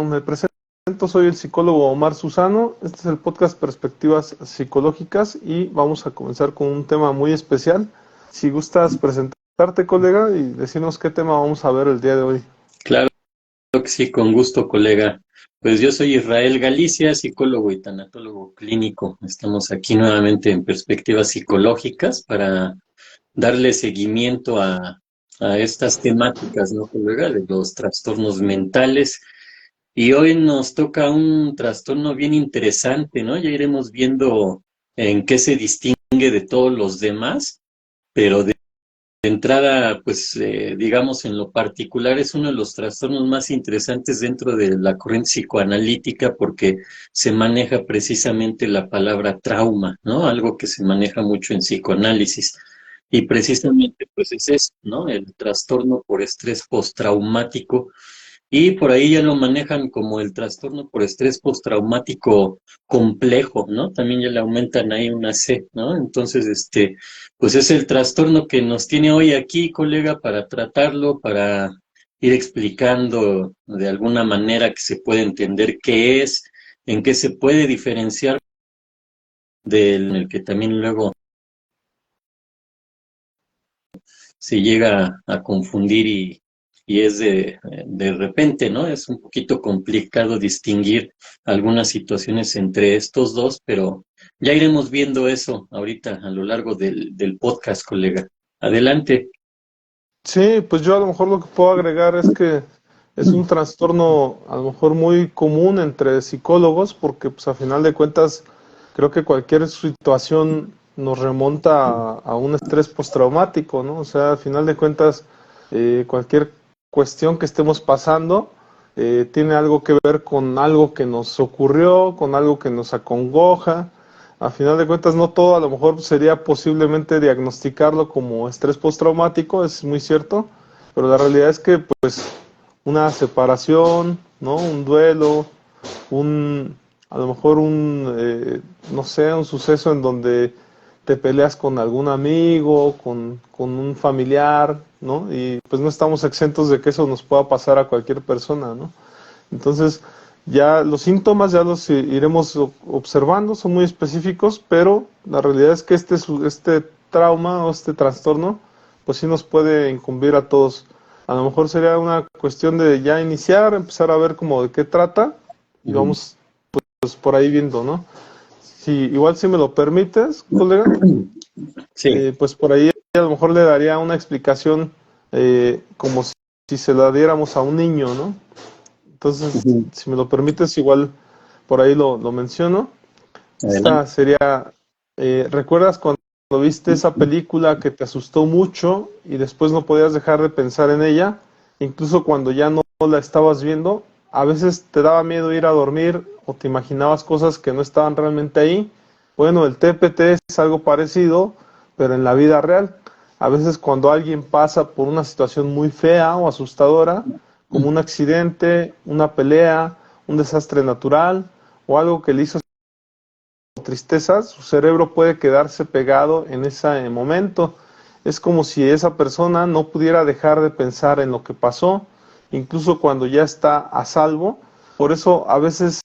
bueno, me presento, soy el psicólogo Omar Susano. Este es el podcast Perspectivas Psicológicas y vamos a comenzar con un tema muy especial. Si gustas presentarte, colega, y decirnos qué tema vamos a ver el día de hoy. Claro que sí, con gusto, colega. Pues yo soy Israel Galicia, psicólogo y tanatólogo clínico. Estamos aquí nuevamente en Perspectivas Psicológicas para darle seguimiento a estas temáticas, ¿no, colega? De los trastornos mentales. Y hoy nos toca un trastorno bien interesante, ¿no? Ya iremos viendo en qué se distingue de todos los demás, pero de entrada, pues digamos en lo particular es uno de los trastornos más interesantes dentro de la corriente psicoanalítica porque se maneja precisamente la palabra trauma, ¿no? Algo que se maneja mucho en psicoanálisis. Y precisamente pues es eso, ¿no? El trastorno por estrés postraumático y por ahí ya lo manejan como el trastorno por estrés postraumático complejo, ¿no? También ya le aumentan ahí una C, ¿no? Entonces, pues es el trastorno que nos tiene hoy aquí, colega, para tratarlo, para ir explicando de alguna manera que se puede entender qué es, en qué se puede diferenciar del en el que también luego se llega a confundir y es de repente, ¿no? Es un poquito complicado distinguir algunas situaciones entre estos dos, pero ya iremos viendo eso ahorita a lo largo del podcast, colega. Adelante. Sí, pues yo a lo mejor lo que puedo agregar es que es un trastorno a lo mejor muy común entre psicólogos porque pues a final de cuentas creo que cualquier situación nos remonta a un estrés postraumático, ¿no? O sea, al final de cuentas cualquier cuestión que estemos pasando tiene algo que ver con algo que nos ocurrió, con algo que nos acongoja. A final de cuentas, no todo a lo mejor sería posiblemente diagnosticarlo como estrés postraumático, es muy cierto, pero la realidad es que pues una separación, ¿no? Un duelo, un, a lo mejor no sé, un suceso en donde te peleas con algún amigo, con un familiar, ¿no? Y pues no estamos exentos de que eso nos pueda pasar a cualquier persona, ¿no? Entonces, ya los síntomas ya los iremos observando, son muy específicos, pero la realidad es que este trauma o este trastorno, pues sí nos puede incumbir a todos. A lo mejor sería una cuestión de ya iniciar, empezar a ver como de qué trata y vamos pues por ahí viendo, ¿no? Si igual si me lo permites, colega, Sí. pues por ahí a lo mejor le daría una explicación como si se la diéramos a un niño, ¿no? Entonces, Ujú. si me lo permites, igual por ahí lo menciono. Adelante. Esta sería, ¿recuerdas cuando viste esa película que te asustó mucho y después no podías dejar de pensar en ella? Incluso cuando ya no la estabas viendo, a veces te daba miedo ir a dormir o te imaginabas cosas que no estaban realmente ahí. Bueno, el TPT es algo parecido, pero en la vida real. A veces cuando alguien pasa por una situación muy fea o asustadora, como un accidente, una pelea, un desastre natural o algo que le hizo tristeza, su cerebro puede quedarse pegado en ese momento. Es como si esa persona no pudiera dejar de pensar en lo que pasó, incluso cuando ya está a salvo. Por eso a veces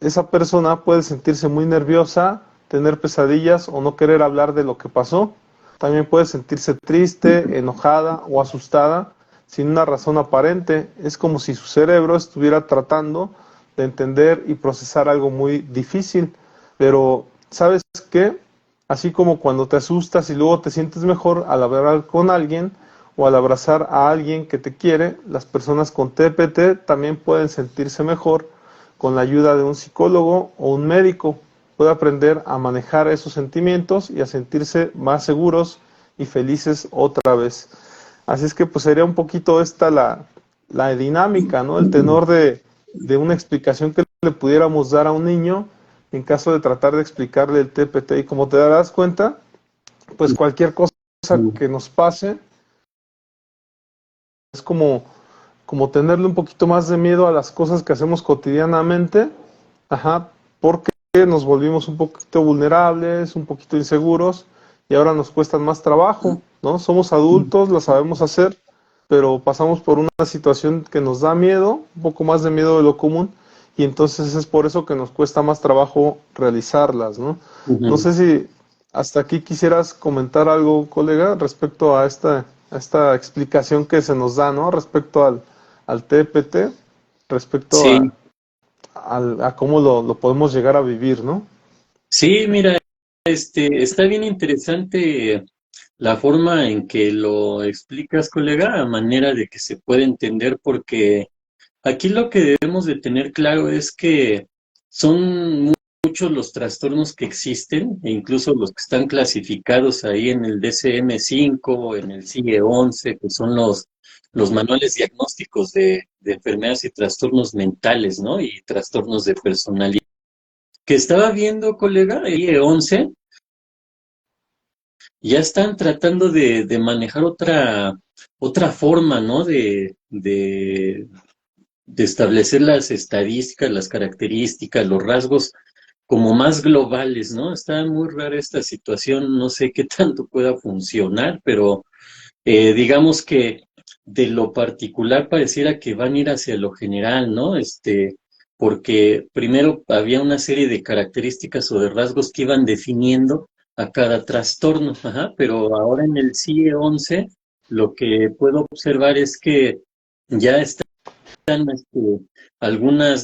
esa persona puede sentirse muy nerviosa, tener pesadillas o no querer hablar de lo que pasó. También puede sentirse triste, enojada o asustada sin una razón aparente. Es como si su cerebro estuviera tratando de entender y procesar algo muy difícil. Pero, ¿sabes qué? Así como cuando te asustas y luego te sientes mejor al hablar con alguien o al abrazar a alguien que te quiere, las personas con TPT también pueden sentirse mejor con la ayuda de un psicólogo o un médico. Puede aprender a manejar esos sentimientos y a sentirse más seguros y felices otra vez. Así es que pues sería un poquito esta la dinámica, ¿no? El tenor de una explicación que le pudiéramos dar a un niño en caso de tratar de explicarle el TPT. Y como te darás cuenta, pues cualquier cosa que nos pase es como tenerle un poquito más de miedo a las cosas que hacemos cotidianamente, ajá, porque nos volvimos un poquito vulnerables, un poquito inseguros y ahora nos cuestan más trabajo, ¿no? Somos adultos, lo sabemos hacer, pero pasamos por una situación que nos da miedo, un poco más de miedo de lo común, y entonces es por eso que nos cuesta más trabajo realizarlas, ¿no? No Ujú. sé si hasta aquí quisieras comentar algo, colega, respecto a esta explicación que se nos da, ¿no? Respecto al TPT, respecto Sí, a cómo lo podemos llegar a vivir, ¿no? sí, mira, está bien interesante la forma en que lo explicas, colega, a manera de que se puede entender, porque aquí lo que debemos de tener claro es que son muchos los trastornos que existen, e incluso los que están clasificados ahí en el DSM-5, en el CIE-11, que son los manuales diagnósticos de enfermedades y trastornos mentales, ¿no? Y trastornos de personalidad. Que estaba viendo, colega, el CIE-11, ya están tratando de manejar otra forma, ¿no? De establecer las estadísticas, las características, los rasgos como más globales, ¿no? Está muy rara esta situación, no sé qué tanto pueda funcionar, pero digamos que de lo particular pareciera que van a ir hacia lo general, ¿no? Porque primero había una serie de características o de rasgos que iban definiendo a cada trastorno, ajá, pero ahora en el CIE-11 lo que puedo observar es que ya están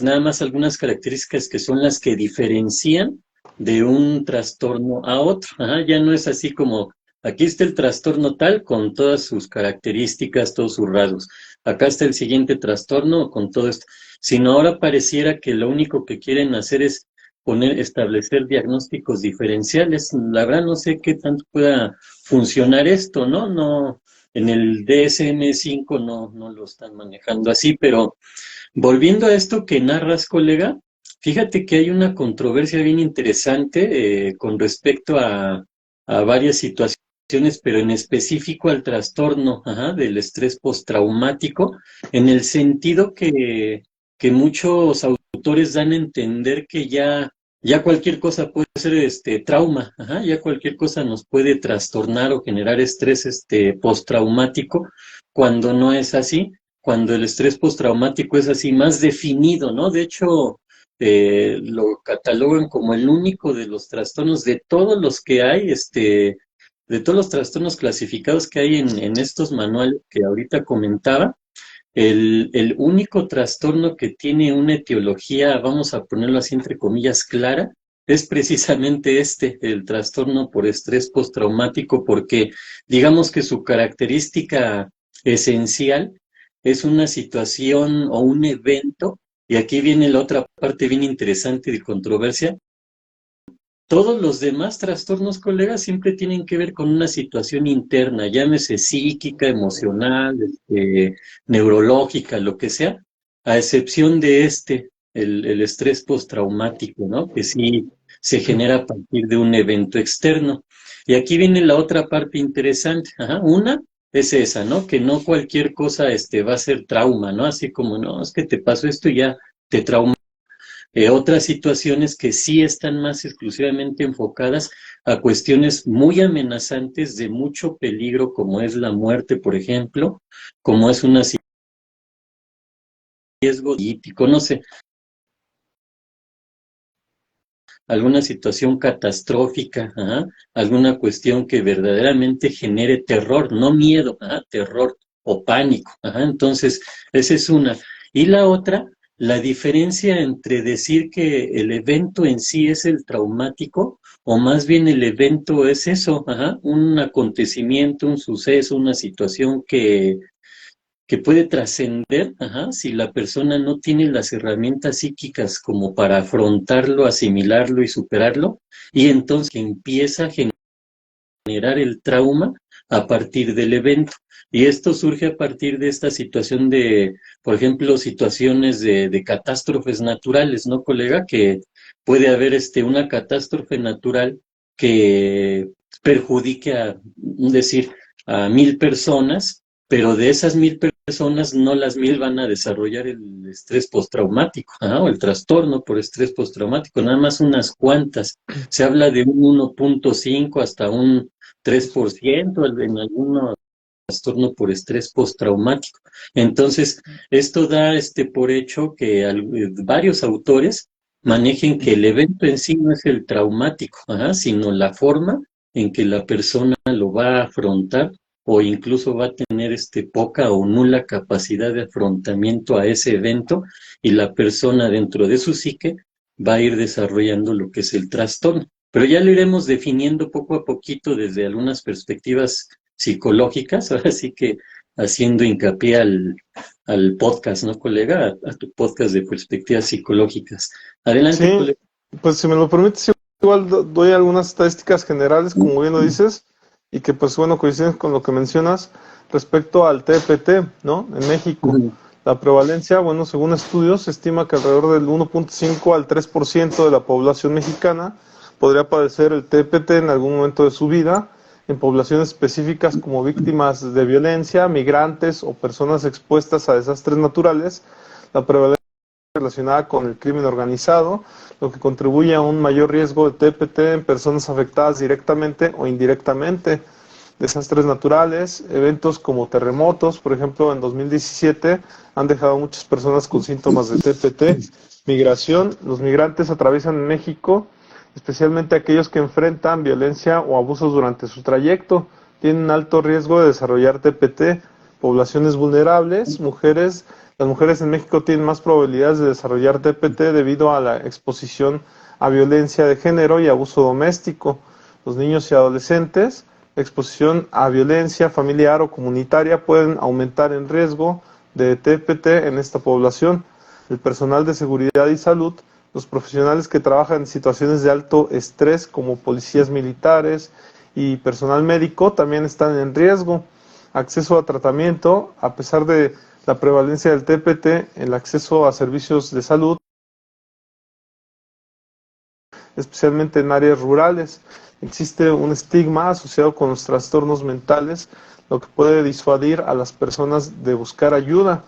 nada más algunas características que son las que diferencian de un trastorno a otro. Ajá, ya no es así como, aquí está el trastorno tal con todas sus características, todos sus rasgos. Acá está el siguiente trastorno con todo esto. Sino ahora pareciera que lo único que quieren hacer es establecer diagnósticos diferenciales. La verdad no sé qué tanto pueda funcionar esto, ¿no? No, en el DSM-5 no lo están manejando así, pero volviendo a esto que narras, colega, fíjate que hay una controversia bien interesante con respecto a varias situaciones, pero en específico al trastorno, ajá, del estrés postraumático, en el sentido que muchos autores dan a entender que ya cualquier cosa puede ser trauma, ajá, ya cualquier cosa nos puede trastornar o generar estrés postraumático, cuando no es así, cuando el estrés postraumático es así más definido, ¿no? De hecho, lo catalogan como el único de los trastornos de todos los que hay, de todos los trastornos clasificados que hay en estos manuales que ahorita comentaba, el único trastorno que tiene una etiología, vamos a ponerlo así entre comillas, clara, es precisamente el trastorno por estrés postraumático, porque digamos que su característica esencial es una situación o un evento, y aquí viene la otra parte bien interesante de controversia. Todos los demás trastornos, colegas, siempre tienen que ver con una situación interna, llámese psíquica, emocional, neurológica, lo que sea, a excepción de el estrés postraumático, ¿no? Que sí se genera a partir de un evento externo. Y aquí viene la otra parte interesante. Ajá. Una es esa, ¿no? Que no cualquier cosa va a ser trauma, ¿no? Así como, no, es que te pasó esto y ya te trauma. Otras situaciones que sí están más exclusivamente enfocadas a cuestiones muy amenazantes de mucho peligro, como es la muerte, por ejemplo, como es un riesgo político, no sé, alguna situación catastrófica, ajá, alguna cuestión que verdaderamente genere terror, no miedo, ajá, terror o pánico. Ajá. Entonces, esa es una. Y la otra, la diferencia entre decir que el evento en sí es el traumático o más bien el evento es eso, ajá, un acontecimiento, un suceso, una situación que puede trascender, ajá, si la persona no tiene las herramientas psíquicas como para afrontarlo, asimilarlo y superarlo, y entonces que empieza a generar el trauma a partir del evento. Y esto surge a partir de esta situación de, por ejemplo, situaciones de catástrofes naturales, ¿no, colega? Que puede haber una catástrofe natural que perjudique decir, a 1,000 personas, pero de esas 1,000 personas, no las 1,000 van a desarrollar el estrés postraumático, ¿ah? O el trastorno por estrés postraumático, nada más unas cuantas. Se habla de un 1,5 hasta un 3% en algunos trastorno por estrés postraumático. Entonces, esto da por hecho que varios autores manejen que el evento en sí no es el traumático, sino la forma en que la persona lo va a afrontar o incluso va a tener poca o nula capacidad de afrontamiento a ese evento y la persona dentro de su psique va a ir desarrollando lo que es el trastorno. Pero ya lo iremos definiendo poco a poquito desde algunas perspectivas psicológicas, ahora sí que haciendo hincapié al podcast, ¿no, colega? A tu podcast de perspectivas psicológicas. Adelante, Sí, colega. pues si me lo permites, igual doy algunas estadísticas generales, como bien lo dices, y que pues bueno, coinciden con lo que mencionas respecto al TPT, ¿no? En México, la prevalencia, bueno, según estudios, se estima que alrededor del 1.5 al 3% de la población mexicana podría padecer el TPT en algún momento de su vida, en poblaciones específicas como víctimas de violencia, migrantes o personas expuestas a desastres naturales. La prevalencia relacionada con el crimen organizado, lo que contribuye a un mayor riesgo de TPT en personas afectadas directamente o indirectamente. Desastres naturales, eventos como terremotos, por ejemplo, en 2017 han dejado a muchas personas con síntomas de TPT. Migración, los migrantes atraviesan en México, especialmente aquellos que enfrentan violencia o abusos durante su trayecto, tienen alto riesgo de desarrollar TPT. Poblaciones vulnerables, mujeres. Las mujeres en México tienen más probabilidades de desarrollar TPT debido a la exposición a violencia de género y abuso doméstico. Los niños y adolescentes, la exposición a violencia familiar o comunitaria pueden aumentar en riesgo de TPT en esta población. El personal de seguridad y salud, los profesionales que trabajan en situaciones de alto estrés como policías militares y personal médico también están en riesgo. Acceso a tratamiento, a pesar de la prevalencia del TPT, el acceso a servicios de salud, especialmente en áreas rurales. Existe un estigma asociado con los trastornos mentales, lo que puede disuadir a las personas de buscar ayuda.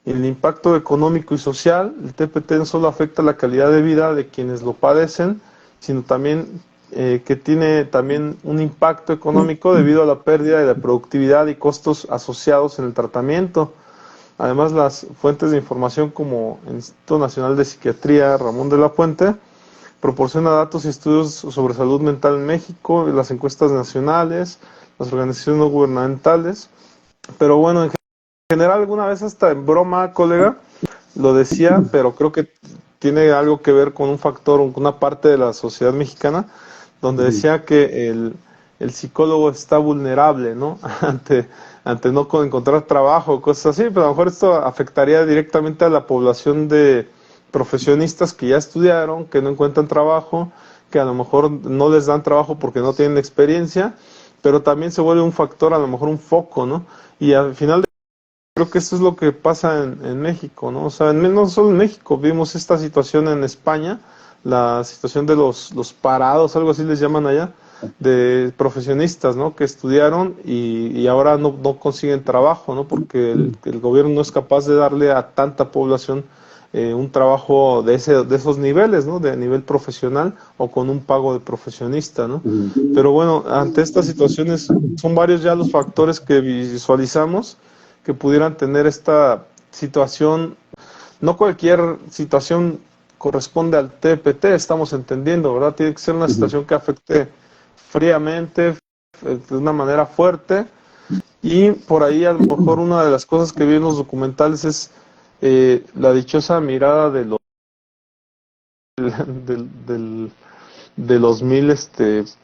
El impacto económico y social, el TPT no solo afecta la calidad de vida de quienes lo padecen, sino también que tiene también un impacto económico debido a la pérdida de la productividad y costos asociados en el tratamiento. Además, las fuentes de información como el Instituto Nacional de Psiquiatría Ramón de la Fuente proporciona datos y estudios sobre salud mental en México, las encuestas nacionales, las organizaciones no gubernamentales. Pero bueno, en general, alguna vez hasta en broma, colega, lo decía, pero creo que tiene algo que ver con un factor, una parte de la sociedad mexicana, donde decía que el psicólogo está vulnerable, ¿no? ante no encontrar trabajo, cosas así, pero a lo mejor esto afectaría directamente a la población de profesionistas que ya estudiaron, que no encuentran trabajo, que a lo mejor no les dan trabajo porque no tienen experiencia, pero también se vuelve un factor, a lo mejor un foco, ¿no? Y al final creo que esto es lo que pasa en México, ¿no? O sea, no solo en México, vimos esta situación en España, la situación de los parados, algo así les llaman allá, de profesionistas, ¿no? Que estudiaron y ahora no consiguen trabajo, ¿no? Porque el gobierno no es capaz de darle a tanta población un trabajo de esos niveles, ¿no? De nivel profesional o con un pago de profesionista, ¿no? Pero bueno, ante estas situaciones son varios ya los factores que visualizamos que pudieran tener esta situación. No cualquier situación corresponde al TPT, estamos entendiendo, ¿verdad? Tiene que ser una situación que afecte fríamente, de una manera fuerte, y por ahí a lo mejor una de las cosas que vi en los documentales es la dichosa mirada del, del, de los mil,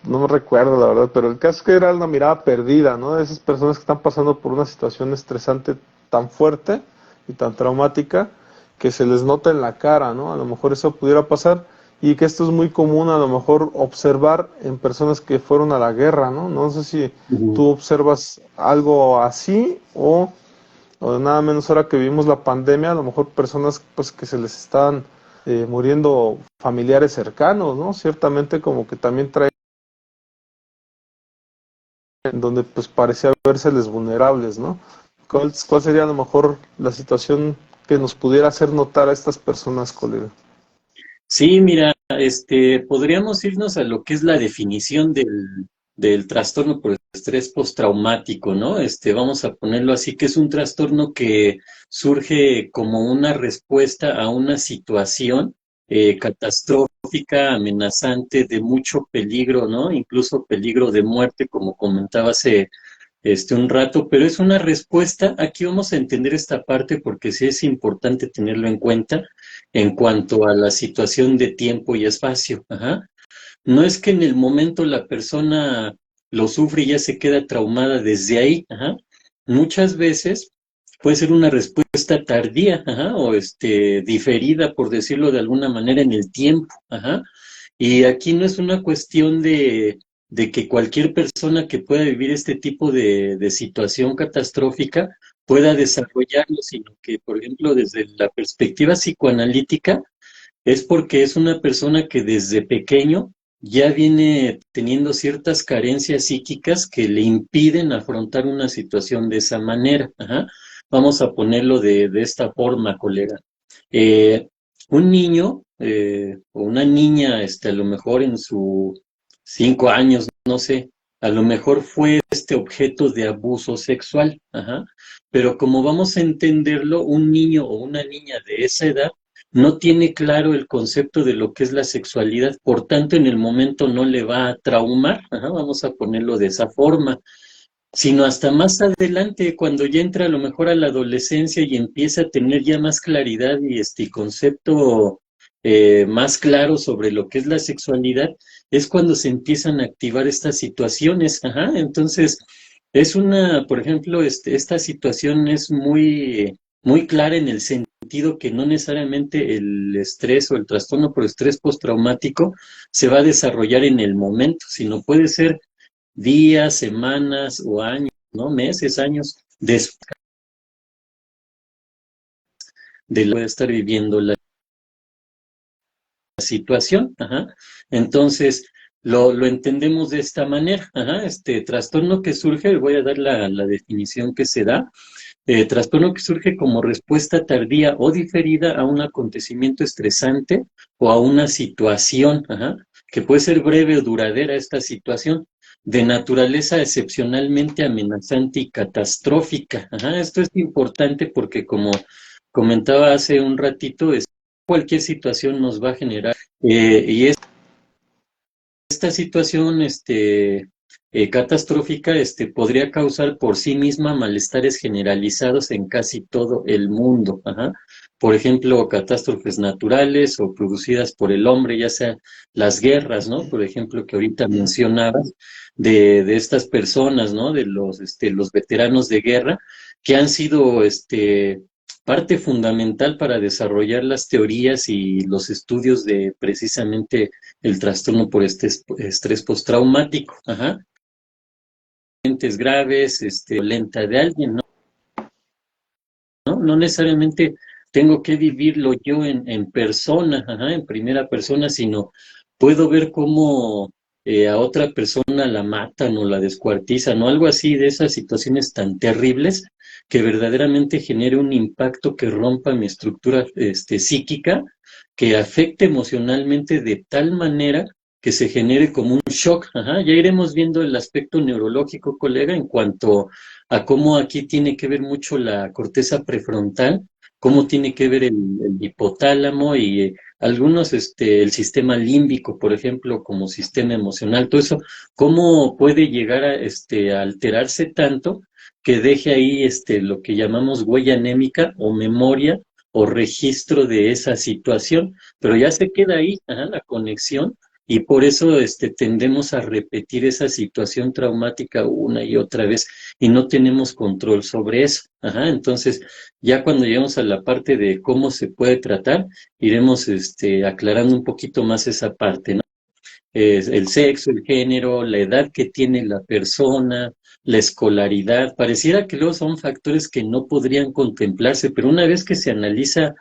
no me recuerdo la verdad, pero el caso es que era una mirada perdida, ¿no? De esas personas que están pasando por una situación estresante tan fuerte y tan traumática que se les nota en la cara, ¿no? A lo mejor eso pudiera pasar y que esto es muy común a lo mejor observar en personas que fueron a la guerra, ¿no? No sé si tú observas algo así o nada menos ahora que vivimos la pandemia, a lo mejor personas pues que se les están muriendo familiares cercanos, ¿no? Ciertamente como que también trae en donde pues parecía verseles vulnerables, ¿no? ¿Cuál sería a lo mejor la situación que nos pudiera hacer notar a estas personas, colega? Sí, mira, podríamos irnos a lo que es la definición del trastorno por estrés postraumático, ¿no? Vamos a ponerlo así, que es un trastorno que surge como una respuesta a una situación catastrófica, amenazante, de mucho peligro, ¿no? Incluso peligro de muerte, como comentaba hace un rato, pero es una respuesta. Aquí vamos a entender esta parte porque sí es importante tenerlo en cuenta en cuanto a la situación de tiempo y espacio. Ajá. No es que en el momento la persona lo sufre y ya se queda traumada desde ahí. Ajá. Muchas veces puede ser una respuesta tardía, ajá, o diferida, por decirlo de alguna manera, en el tiempo. Ajá. Y aquí no es una cuestión de que cualquier persona que pueda vivir este tipo de situación catastrófica pueda desarrollarlo, sino que, por ejemplo, desde la perspectiva psicoanalítica, es porque es una persona que desde pequeño ya viene teniendo ciertas carencias psíquicas que le impiden afrontar una situación de esa manera. Ajá. Vamos a ponerlo de esta forma, colega. Eh, un niño o una niña, a lo mejor en sus 5 años, no sé, a lo mejor fue objeto de abuso sexual. Ajá. Pero como vamos a entenderlo, un niño o una niña de esa edad no tiene claro el concepto de lo que es la sexualidad, por tanto en el momento no le va a traumar, ajá, vamos a ponerlo de esa forma, sino hasta más adelante, cuando ya entra a lo mejor a la adolescencia y empieza a tener ya más claridad y concepto más claro sobre lo que es la sexualidad, es cuando se empiezan a activar estas situaciones. Ajá. Entonces, por ejemplo, esta situación es muy clara en el sentido que no necesariamente el estrés o el trastorno por estrés postraumático se va a desarrollar en el momento, sino puede ser días, semanas o años, ¿no? Meses, años después de lo de estar viviendo la situación. Ajá. Entonces, lo entendemos de esta manera. Ajá. Este trastorno que surge, voy a dar la definición que se da. Trastorno que surge como respuesta tardía o diferida a un acontecimiento estresante o a una situación, ajá, que puede ser breve o duradera esta situación, de naturaleza excepcionalmente amenazante y catastrófica. Ajá. Esto es importante porque, como comentaba hace un ratito, cualquier situación nos va a generar, y esta situación catastrófica podría causar por sí misma malestares generalizados en casi todo el mundo. Ajá. Por ejemplo, catástrofes naturales o producidas por el hombre, ya sea las guerras, ¿no? Por ejemplo, que ahorita mencionabas, de estas personas, ¿no? De los veteranos de guerra, que han sido parte fundamental para desarrollar las teorías y los estudios de precisamente el trastorno por estrés postraumático. Ajá. Graves, violenta de alguien, ¿no? No necesariamente tengo que vivirlo yo en persona, ajá, en primera persona, sino puedo ver cómo a otra persona la matan o la descuartizan o algo así, de esas situaciones tan terribles que verdaderamente genere un impacto que rompa mi estructura psíquica, que afecte emocionalmente de tal manera que se genere como un shock. Ajá. Ya iremos viendo el aspecto neurológico, colega, en cuanto a cómo aquí tiene que ver mucho la corteza prefrontal, cómo tiene que ver el hipotálamo y algunos, el sistema límbico, por ejemplo, como sistema emocional, todo eso, cómo puede llegar a alterarse tanto que deje ahí lo que llamamos huella anémica o memoria o registro de esa situación, pero ya se queda ahí, ajá, la conexión, y por eso tendemos a repetir esa situación traumática una y otra vez y no tenemos control sobre eso. Ajá. Entonces, ya cuando llegamos a la parte de cómo se puede tratar, iremos aclarando un poquito más esa parte, ¿no? El sexo, el género, la edad que tiene la persona, la escolaridad. Pareciera que luego son factores que no podrían contemplarse, pero una vez que se analiza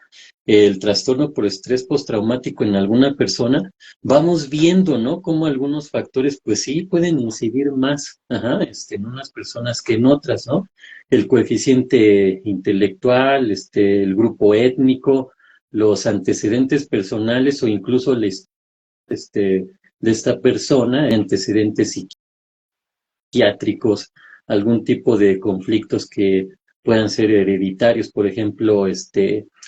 el trastorno por estrés postraumático en alguna persona, vamos viendo, ¿no? Cómo algunos factores, pues sí, pueden incidir más, ajá, en unas personas que en otras, ¿no? El coeficiente intelectual, el grupo étnico, los antecedentes personales o incluso la de esta persona, antecedentes psiquiátricos. psiquiátricos, algún tipo de conflictos que puedan ser hereditarios, por ejemplo,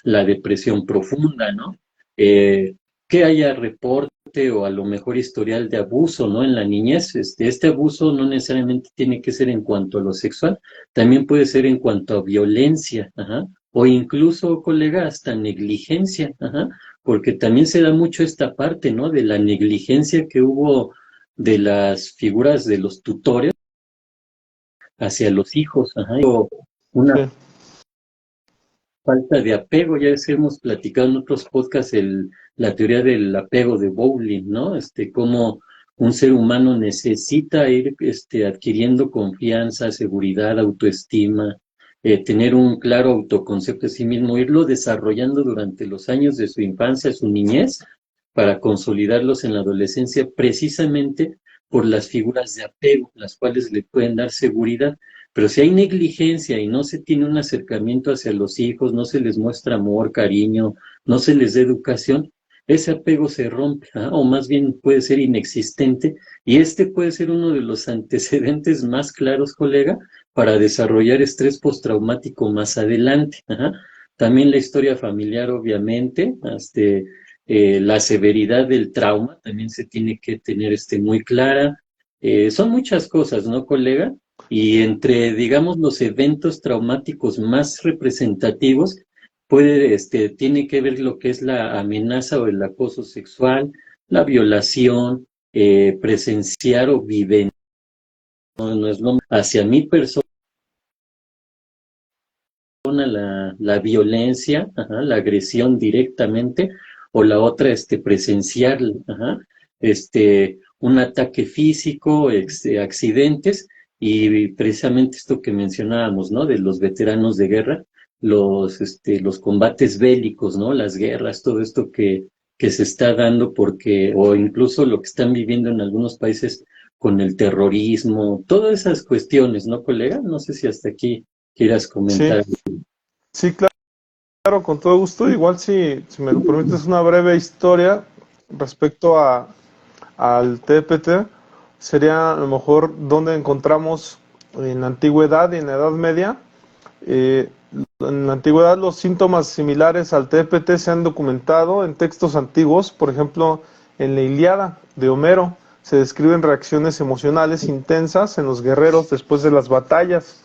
la depresión profunda, ¿no? Que haya reporte o a lo mejor historial de abuso, ¿no? En la niñez, este abuso no necesariamente tiene que ser en cuanto a lo sexual, también puede ser en cuanto a violencia, ajá, o incluso, colega, hasta negligencia, ajá, porque también se da mucho esta parte, ¿no? De la negligencia que hubo de las figuras de los tutores hacia los hijos, ajá, o una Sí, falta de apego. Ya hemos platicado en otros podcasts la teoría del apego de Bowling, ¿no? Cómo un ser humano necesita ir adquiriendo confianza, seguridad, autoestima, tener un claro autoconcepto de sí mismo, irlo desarrollando durante los años de su infancia, su niñez, para consolidarlos en la adolescencia, precisamente por las figuras de apego, las cuales le pueden dar seguridad. Pero si hay negligencia y no se tiene un acercamiento hacia los hijos, no se les muestra amor, cariño, no se les da educación, ese apego se rompe, ¿ah? O más bien puede ser inexistente, y puede ser uno de los antecedentes más claros, colega, para desarrollar estrés postraumático más adelante. Ajá. También la historia familiar, obviamente, la severidad del trauma también se tiene que tener muy clara. Son muchas cosas, ¿no, colega? Y entre, digamos, los eventos traumáticos más representativos, tiene que ver lo que es la amenaza o el acoso sexual, la violación, presenciar o vivenciar, no es lo hacia mi persona, la violencia, ajá, la agresión directamente, o la otra, presenciarla, ajá, un ataque físico, accidentes, y precisamente esto que mencionábamos, ¿no? De los veteranos de guerra, los combates bélicos, ¿no? Las guerras, todo esto que se está dando porque, o incluso lo que están viviendo en algunos países con el terrorismo, todas esas cuestiones, ¿no, colega? No sé si hasta aquí quieras sí, comentar. sí, claro, con todo gusto. Igual si me lo permites una breve historia respecto al TPT, sería a lo mejor donde encontramos en la antigüedad y en la Edad Media. Eh, en la antigüedad los síntomas similares al TPT se han documentado en textos antiguos, por ejemplo, en la Ilíada de Homero se describen reacciones emocionales intensas en los guerreros después de las batallas.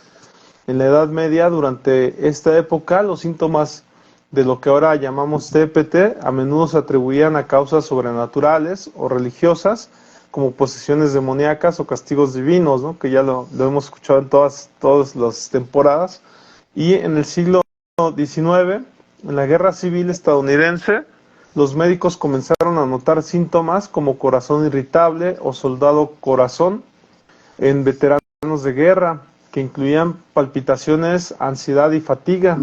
En la Edad Media, durante esta época, los síntomas de lo que ahora llamamos TPT a menudo se atribuían a causas sobrenaturales o religiosas, como posesiones demoníacas o castigos divinos, ¿no? Que ya lo hemos escuchado en todas las temporadas. Y en el siglo XIX, en la Guerra Civil estadounidense, los médicos comenzaron a notar síntomas como corazón irritable o soldado corazón en veteranos de guerra, que incluían palpitaciones, ansiedad y fatiga.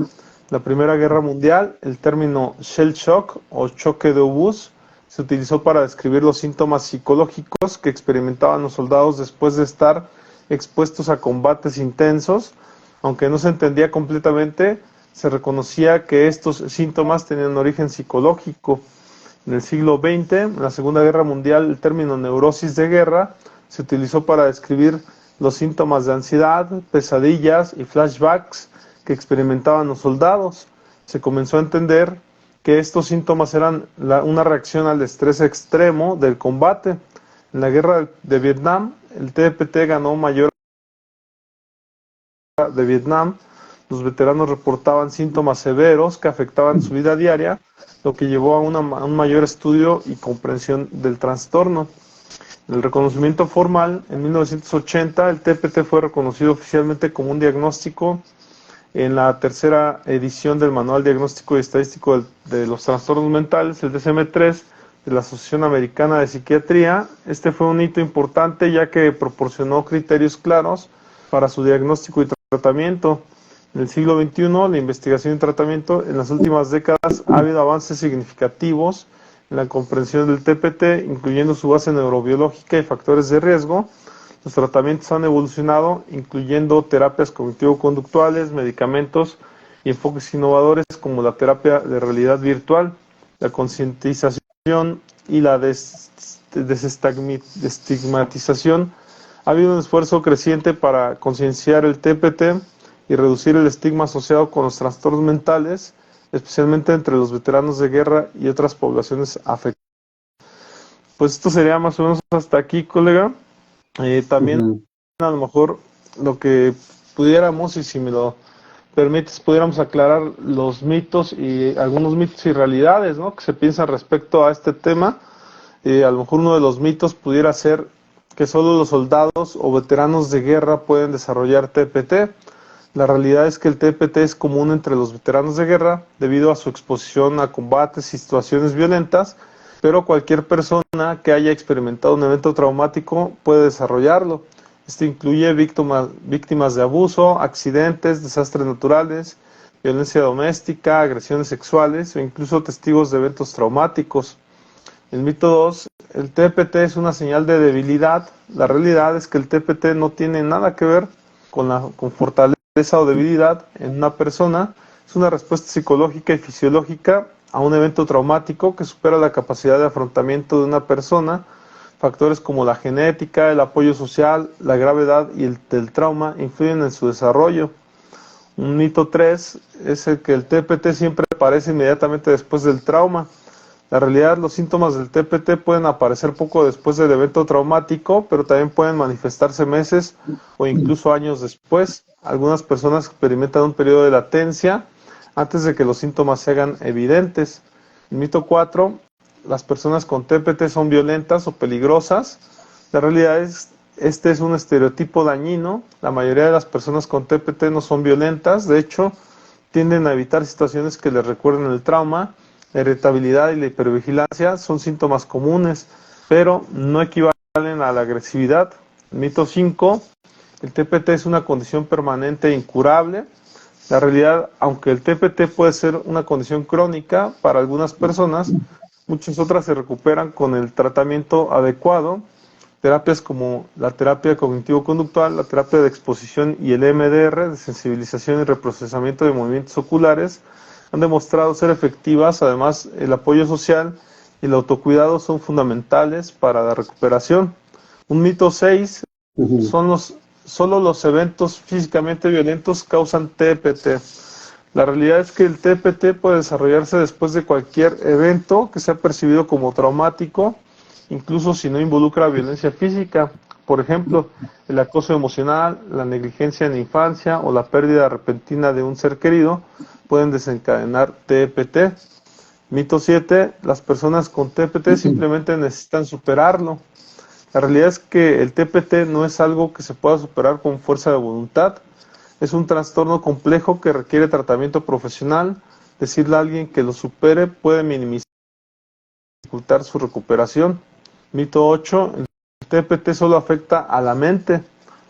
La Primera Guerra Mundial, el término shell shock o choque de obús se utilizó para describir los síntomas psicológicos que experimentaban los soldados después de estar expuestos a combates intensos. Aunque no se entendía completamente, se reconocía que estos síntomas tenían origen psicológico. En el siglo XX, en la Segunda Guerra Mundial, el término neurosis de guerra se utilizó para describir los síntomas de ansiedad, pesadillas y flashbacks que experimentaban los soldados. Se comenzó a entender que estos síntomas eran una reacción al estrés extremo del combate. En la guerra de Vietnam, el TPT ganó mayor de Vietnam. Los veteranos reportaban síntomas severos que afectaban su vida diaria, lo que llevó a un mayor estudio y comprensión del trastorno. El reconocimiento formal, en 1980, el TPT fue reconocido oficialmente como un diagnóstico en la tercera edición del Manual Diagnóstico y Estadístico de los Trastornos Mentales, el DSM-3, de la Asociación Americana de Psiquiatría. Este fue un hito importante ya que proporcionó criterios claros para su diagnóstico y tratamiento. En el siglo XXI, la investigación y tratamiento, en las últimas décadas ha habido avances significativos en la comprensión del TPT, incluyendo su base neurobiológica y factores de riesgo. Los tratamientos han evolucionado, incluyendo terapias cognitivo-conductuales, medicamentos y enfoques innovadores como la terapia de realidad virtual, la concientización y la desestigmatización Ha habido un esfuerzo creciente para concienciar el TPT y reducir el estigma asociado con los trastornos mentales, especialmente entre los veteranos de guerra y otras poblaciones afectadas. Pues esto sería más o menos hasta aquí, colega. También Ujú. a lo mejor lo que pudiéramos, y si me lo permites, pudiéramos aclarar los mitos y algunos mitos y realidades, ¿no?, que se piensan respecto a este tema. A lo mejor uno de los mitos pudiera ser que solo los soldados o veteranos de guerra pueden desarrollar TPT. La realidad es que el TPT es común entre los veteranos de guerra debido a su exposición a combates y situaciones violentas, pero cualquier persona que haya experimentado un evento traumático puede desarrollarlo. Esto incluye víctimas de abuso, accidentes, desastres naturales, violencia doméstica, agresiones sexuales o incluso testigos de eventos traumáticos. El mito 2: el TPT es una señal de debilidad. La realidad es que el TPT no tiene nada que ver con fortaleza o debilidad en una persona. Es una respuesta psicológica y fisiológica a un evento traumático que supera la capacidad de afrontamiento de una persona. Factores como la genética, el apoyo social, la gravedad y el trauma influyen en su desarrollo. Un mito 3 es el que el TPT siempre aparece inmediatamente después del trauma. La realidad, los síntomas del TPT pueden aparecer poco después del evento traumático, pero también pueden manifestarse meses o incluso años después. Algunas personas experimentan un periodo de latencia antes de que los síntomas se hagan evidentes. El mito 4: las personas con TPT son violentas o peligrosas. La realidad es, este es un estereotipo dañino. La mayoría de las personas con TPT no son violentas, de hecho, tienden a evitar situaciones que les recuerden el trauma. La irritabilidad y la hipervigilancia son síntomas comunes, pero no equivalen a la agresividad. Mito 5: el TPT es una condición permanente e incurable. La realidad, aunque el TPT puede ser una condición crónica para algunas personas, muchas otras se recuperan con el tratamiento adecuado. Terapias como la terapia cognitivo-conductual, la terapia de exposición y el EMDR, de sensibilización y reprocesamiento de movimientos oculares, han demostrado ser efectivas. Además, el apoyo social y el autocuidado son fundamentales para la recuperación. Un mito 6: Ujú. son solo los eventos físicamente violentos causan TPT. La realidad es que el TPT puede desarrollarse después de cualquier evento que sea percibido como traumático, incluso si no involucra violencia física. Por ejemplo, el acoso emocional, la negligencia en la infancia o la pérdida repentina de un ser querido pueden desencadenar TPT. Mito 7: las personas con TPT simplemente necesitan superarlo. La realidad es que el TPT no es algo que se pueda superar con fuerza de voluntad. Es un trastorno complejo que requiere tratamiento profesional. Decirle a alguien que lo supere puede minimizar y dificultar su recuperación. Mito 8: el TPT solo afecta a la mente.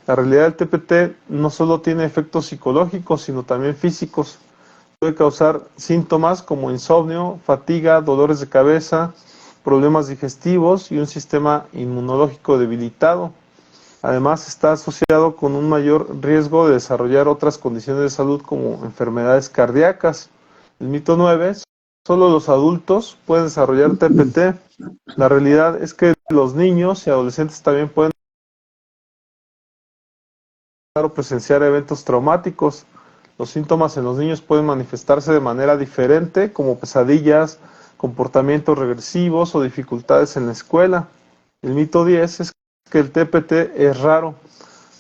La realidad del TPT no solo tiene efectos psicológicos, sino también físicos. Puede causar síntomas como insomnio, fatiga, dolores de cabeza, problemas digestivos y un sistema inmunológico debilitado. Además, está asociado con un mayor riesgo de desarrollar otras condiciones de salud como enfermedades cardíacas. El mito 9: solo los adultos pueden desarrollar TPT. La realidad es que los niños y adolescentes también pueden presenciar eventos traumáticos. Los síntomas en los niños pueden manifestarse de manera diferente, como pesadillas, comportamientos regresivos o dificultades en la escuela. El mito 10 es que el TPT es raro.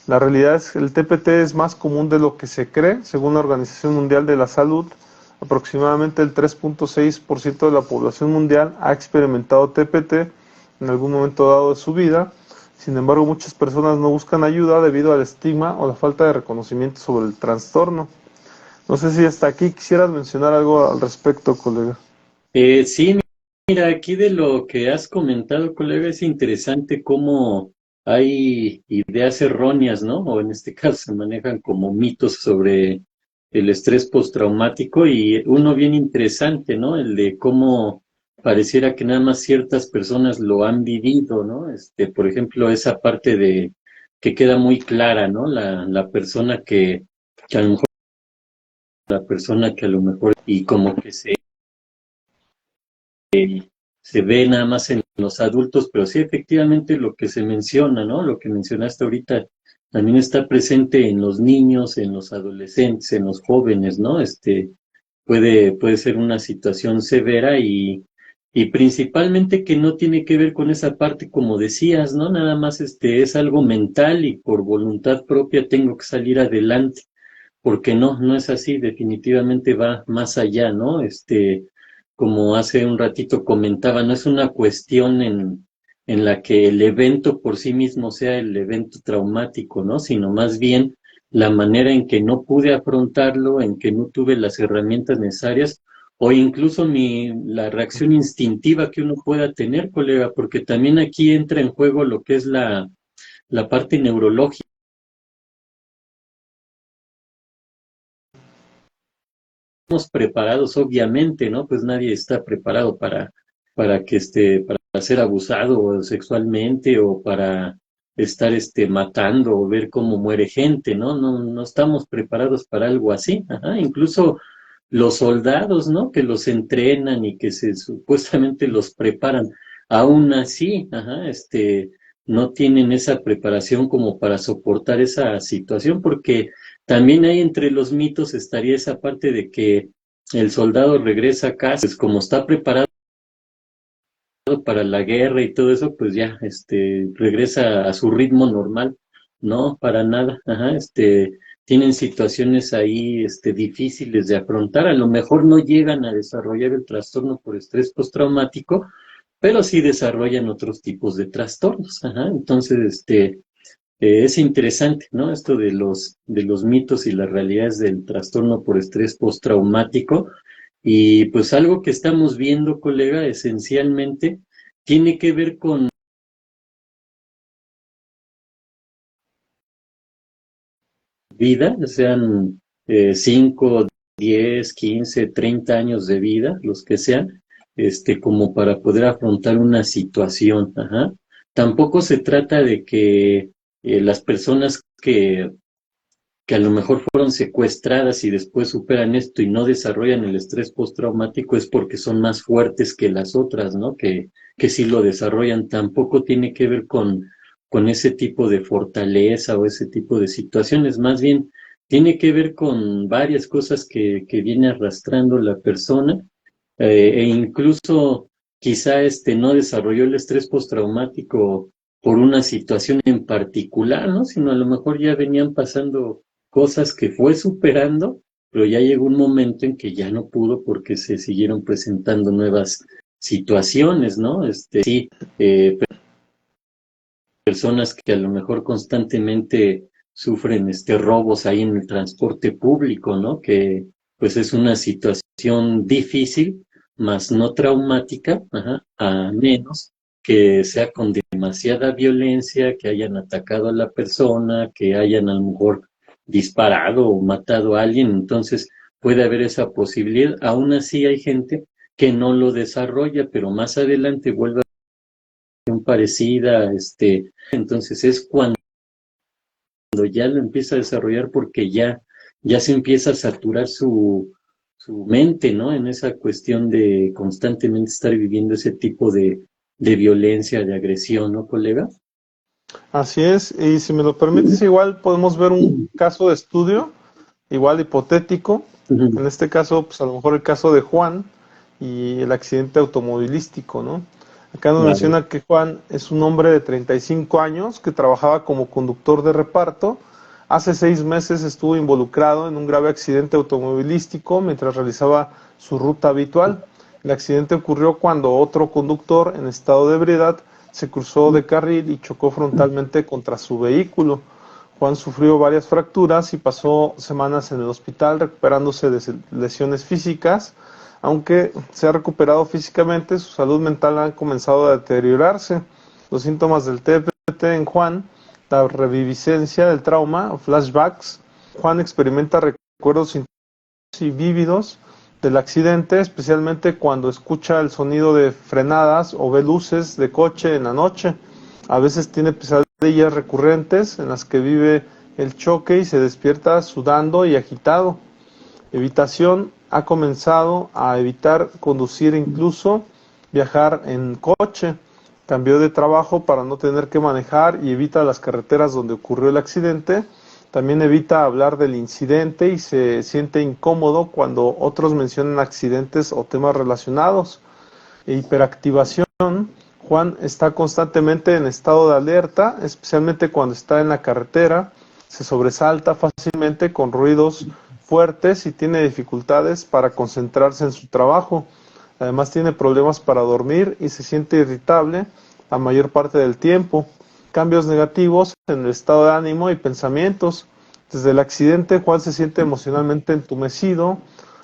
La realidad es que el TPT es más común de lo que se cree. Según la Organización Mundial de la Salud, aproximadamente el 3.6% de la población mundial ha experimentado TPT en algún momento dado de su vida. Sin embargo, muchas personas no buscan ayuda debido al estigma o la falta de reconocimiento sobre el trastorno. No sé si hasta aquí quisieras mencionar algo al respecto, colega. Sí, mira, aquí de lo que has comentado, colega, es interesante cómo hay ideas erróneas, ¿no? O en este caso se manejan como mitos sobre el estrés postraumático y uno bien interesante, ¿no? El de cómo pareciera que nada más ciertas personas lo han vivido, ¿no? Por ejemplo, esa parte de que queda muy clara, ¿no? La persona que a lo mejor, la persona que a lo mejor y como que se se ve nada más en los adultos, pero sí efectivamente lo que se menciona, ¿no? Lo que mencionaste ahorita también está presente en los niños, en los adolescentes, en los jóvenes, ¿no? Puede ser una situación severa y principalmente que no tiene que ver con esa parte, como decías, ¿no? Nada más es algo mental y por voluntad propia tengo que salir adelante, porque no es así, definitivamente va más allá, ¿no? Como hace un ratito comentaba, no es una cuestión en la que el evento por sí mismo sea el evento traumático, ¿no? Sino más bien la manera en que no pude afrontarlo, en que no tuve las herramientas necesarias, o incluso la reacción instintiva que uno pueda tener, colega, porque también aquí entra en juego lo que es la parte neurológica. Estamos preparados, obviamente, ¿no? Pues nadie está preparado para para ser abusado sexualmente o para estar matando o ver cómo muere gente, ¿no? No estamos preparados para algo así. Ajá. Incluso los soldados, ¿no? Que los entrenan y que supuestamente los preparan, aún así, ajá, no tienen esa preparación como para soportar esa situación, porque también hay entre los mitos estaría esa parte de que el soldado regresa a casa, pues como está preparado para la guerra y todo eso, pues ya, regresa a su ritmo normal. No, para nada. Ajá, tienen situaciones ahí, difíciles de afrontar. A lo mejor no llegan a desarrollar el trastorno por estrés postraumático, pero sí desarrollan otros tipos de trastornos. Ajá, entonces, es interesante, ¿no? Esto de los mitos y las realidades del trastorno por estrés postraumático. Y pues algo que estamos viendo, colega, esencialmente tiene que ver con vida, sean 5, 10, 15, 30 años de vida, los que sean, como para poder afrontar una situación. Ajá. Tampoco se trata de que las personas que a lo mejor fueron secuestradas y después superan esto y no desarrollan el estrés postraumático es porque son más fuertes que las otras, ¿no? Que sí lo desarrollan. Tampoco tiene que ver con ese tipo de fortaleza o ese tipo de situaciones. Más bien, tiene que ver con varias cosas que viene arrastrando la persona e incluso quizá no desarrolló el estrés postraumático por una situación en particular, ¿no? Sino a lo mejor ya venían pasando cosas que fue superando, pero ya llegó un momento en que ya no pudo porque se siguieron presentando nuevas situaciones, ¿no? Sí, personas que a lo mejor constantemente sufren robos ahí en el transporte público, ¿no? Que pues es una situación difícil, más no traumática, ajá, a menos que sea con demasiada violencia, que hayan atacado a la persona, que hayan a lo mejor disparado o matado a alguien, entonces puede haber esa posibilidad. Aún así hay gente que no lo desarrolla, pero más adelante vuelve a ser parecida, entonces es cuando ya lo empieza a desarrollar porque ya se empieza a saturar su mente, ¿no? En esa cuestión de constantemente estar viviendo ese tipo de violencia, de agresión, ¿no, colega? Así es, y si me lo permites, igual podemos ver un caso de estudio, igual hipotético. En este caso, pues a lo mejor el caso de Juan y el accidente automovilístico, ¿no? Acá nos Claro. menciona que Juan es un hombre de 35 años que trabajaba como conductor de reparto. Hace 6 meses estuvo involucrado en un grave accidente automovilístico mientras realizaba su ruta habitual. El accidente ocurrió cuando otro conductor en estado de ebriedad se cruzó de carril y chocó frontalmente contra su vehículo. Juan sufrió varias fracturas y pasó semanas en el hospital recuperándose de lesiones físicas. Aunque se ha recuperado físicamente, su salud mental ha comenzado a deteriorarse. Los síntomas del TPT en Juan, la reviviscencia del trauma, flashbacks. Juan experimenta recuerdos y vívidos del accidente, especialmente cuando escucha el sonido de frenadas o ve luces de coche en la noche. A veces tiene pesadillas recurrentes en las que vive el choque y se despierta sudando y agitado. Evitación: ha comenzado a evitar conducir incluso viajar en coche. Cambió de trabajo para no tener que manejar y evita las carreteras donde ocurrió el accidente. También evita hablar del incidente y se siente incómodo cuando otros mencionan accidentes o temas relacionados. Hiperactivación. Juan está constantemente en estado de alerta, especialmente cuando está en la carretera. Se sobresalta fácilmente con ruidos fuertes y tiene dificultades para concentrarse en su trabajo. Además tiene problemas para dormir y se siente irritable la mayor parte del tiempo. Cambios negativos en el estado de ánimo y pensamientos. Desde el accidente, Juan se siente emocionalmente entumecido,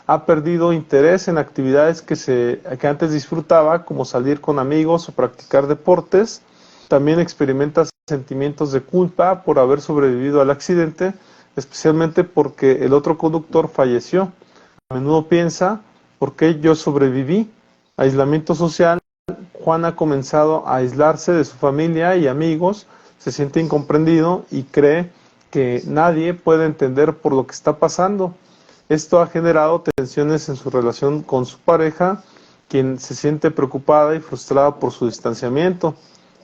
ha perdido interés en actividades que antes disfrutaba, como salir con amigos o practicar deportes. También experimenta sentimientos de culpa por haber sobrevivido al accidente, especialmente porque el otro conductor falleció. A menudo piensa, ¿por qué yo sobreviví? Aislamiento social. Juan ha comenzado a aislarse de su familia y amigos, se siente incomprendido y cree que nadie puede entender por lo que está pasando. Esto ha generado tensiones en su relación con su pareja, quien se siente preocupada y frustrada por su distanciamiento.